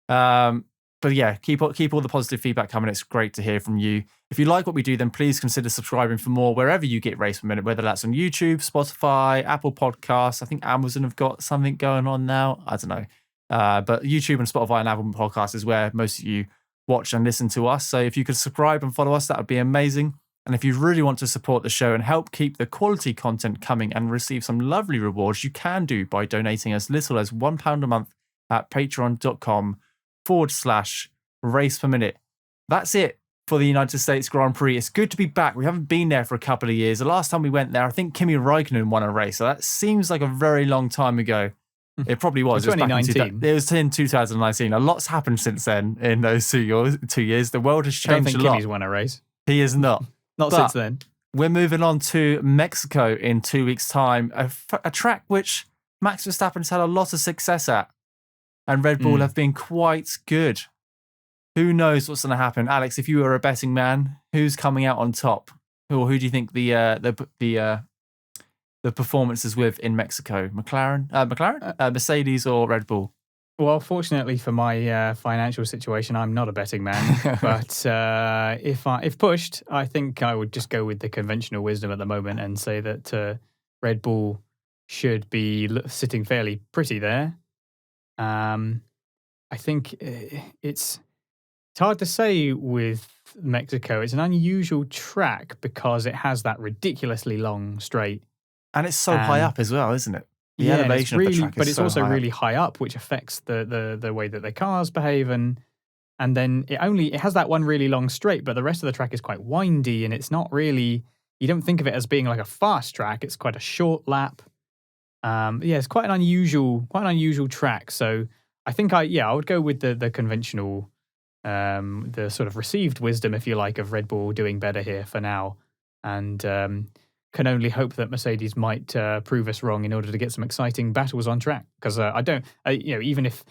But yeah, keep all the positive feedback coming. It's great to hear from you. If you like what we do, then please consider subscribing for more wherever you get Race Per Minute, whether that's on YouTube, Spotify, Apple Podcasts. I think Amazon have got something going on now. I don't know. But YouTube and Spotify and Apple Podcasts is where most of you watch and listen to us. So if you could subscribe and follow us, that would be amazing. And if you really want to support the show and help keep the quality content coming and receive some lovely rewards, you can do by donating as little as £1 a month at patreon.com/raceperminute. That's it for the United States Grand Prix. It's good to be back. We haven't been there for a couple of years. The last time we went there, I think Kimi Räikkönen won a race. So that seems like a very long time ago. It probably was. 2019. It was in 2019. A lot's happened since then in those 2 years. The world has changed a lot. I don't think Kimi's won a race. He is not. Not since then. We're moving on to Mexico in 2 weeks' time, a track which Max Verstappen's had a lot of success at, and Red Bull have been quite good. Who knows what's going to happen? Alex, if you were a betting man, who's coming out on top? Or who do you think the performance is with in Mexico? McLaren, Mercedes, or Red Bull? Well, fortunately for my financial situation, I'm not a betting man. But if pushed, I think I would just go with the conventional wisdom at the moment and say that Red Bull should be sitting fairly pretty there. I think it's hard to say with Mexico. It's an unusual track because it has that ridiculously long straight. And it's so high up as well, isn't it? The elevation of the track is but it's also really high up, which affects the way that the cars behave, and then it has that one really long straight, but the rest of the track is quite windy, and it's not really, you don't think of it as being like a fast track. It's quite a short lap. It's quite an unusual track. So I think I would go with the conventional, the sort of received wisdom, if you like, of Red Bull doing better here for now, and can only hope that Mercedes might prove us wrong in order to get some exciting battles on track. Because even if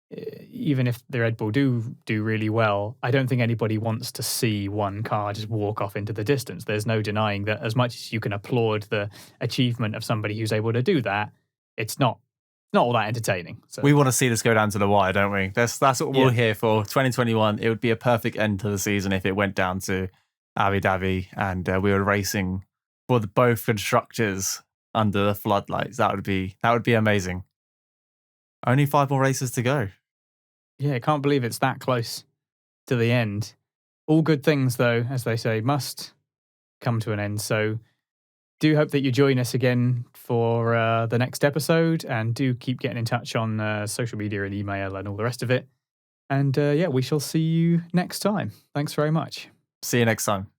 the Red Bull do really well, I don't think anybody wants to see one car just walk off into the distance. There's no denying that as much as you can applaud the achievement of somebody who's able to do that, it's not all that entertaining. So we want to see this go down to the wire, don't we? That's what we're here for. 2021, it would be a perfect end to the season if it went down to Abu Dhabi and we were racing for both constructors under the floodlights. That would be amazing. Only 5 more races to go. Yeah, I can't believe it's that close to the end. All good things, though, as they say, must come to an end. So do hope that you join us again for the next episode, and do keep getting in touch on social media and email and all the rest of it. And we shall see you next time. Thanks very much. See you next time.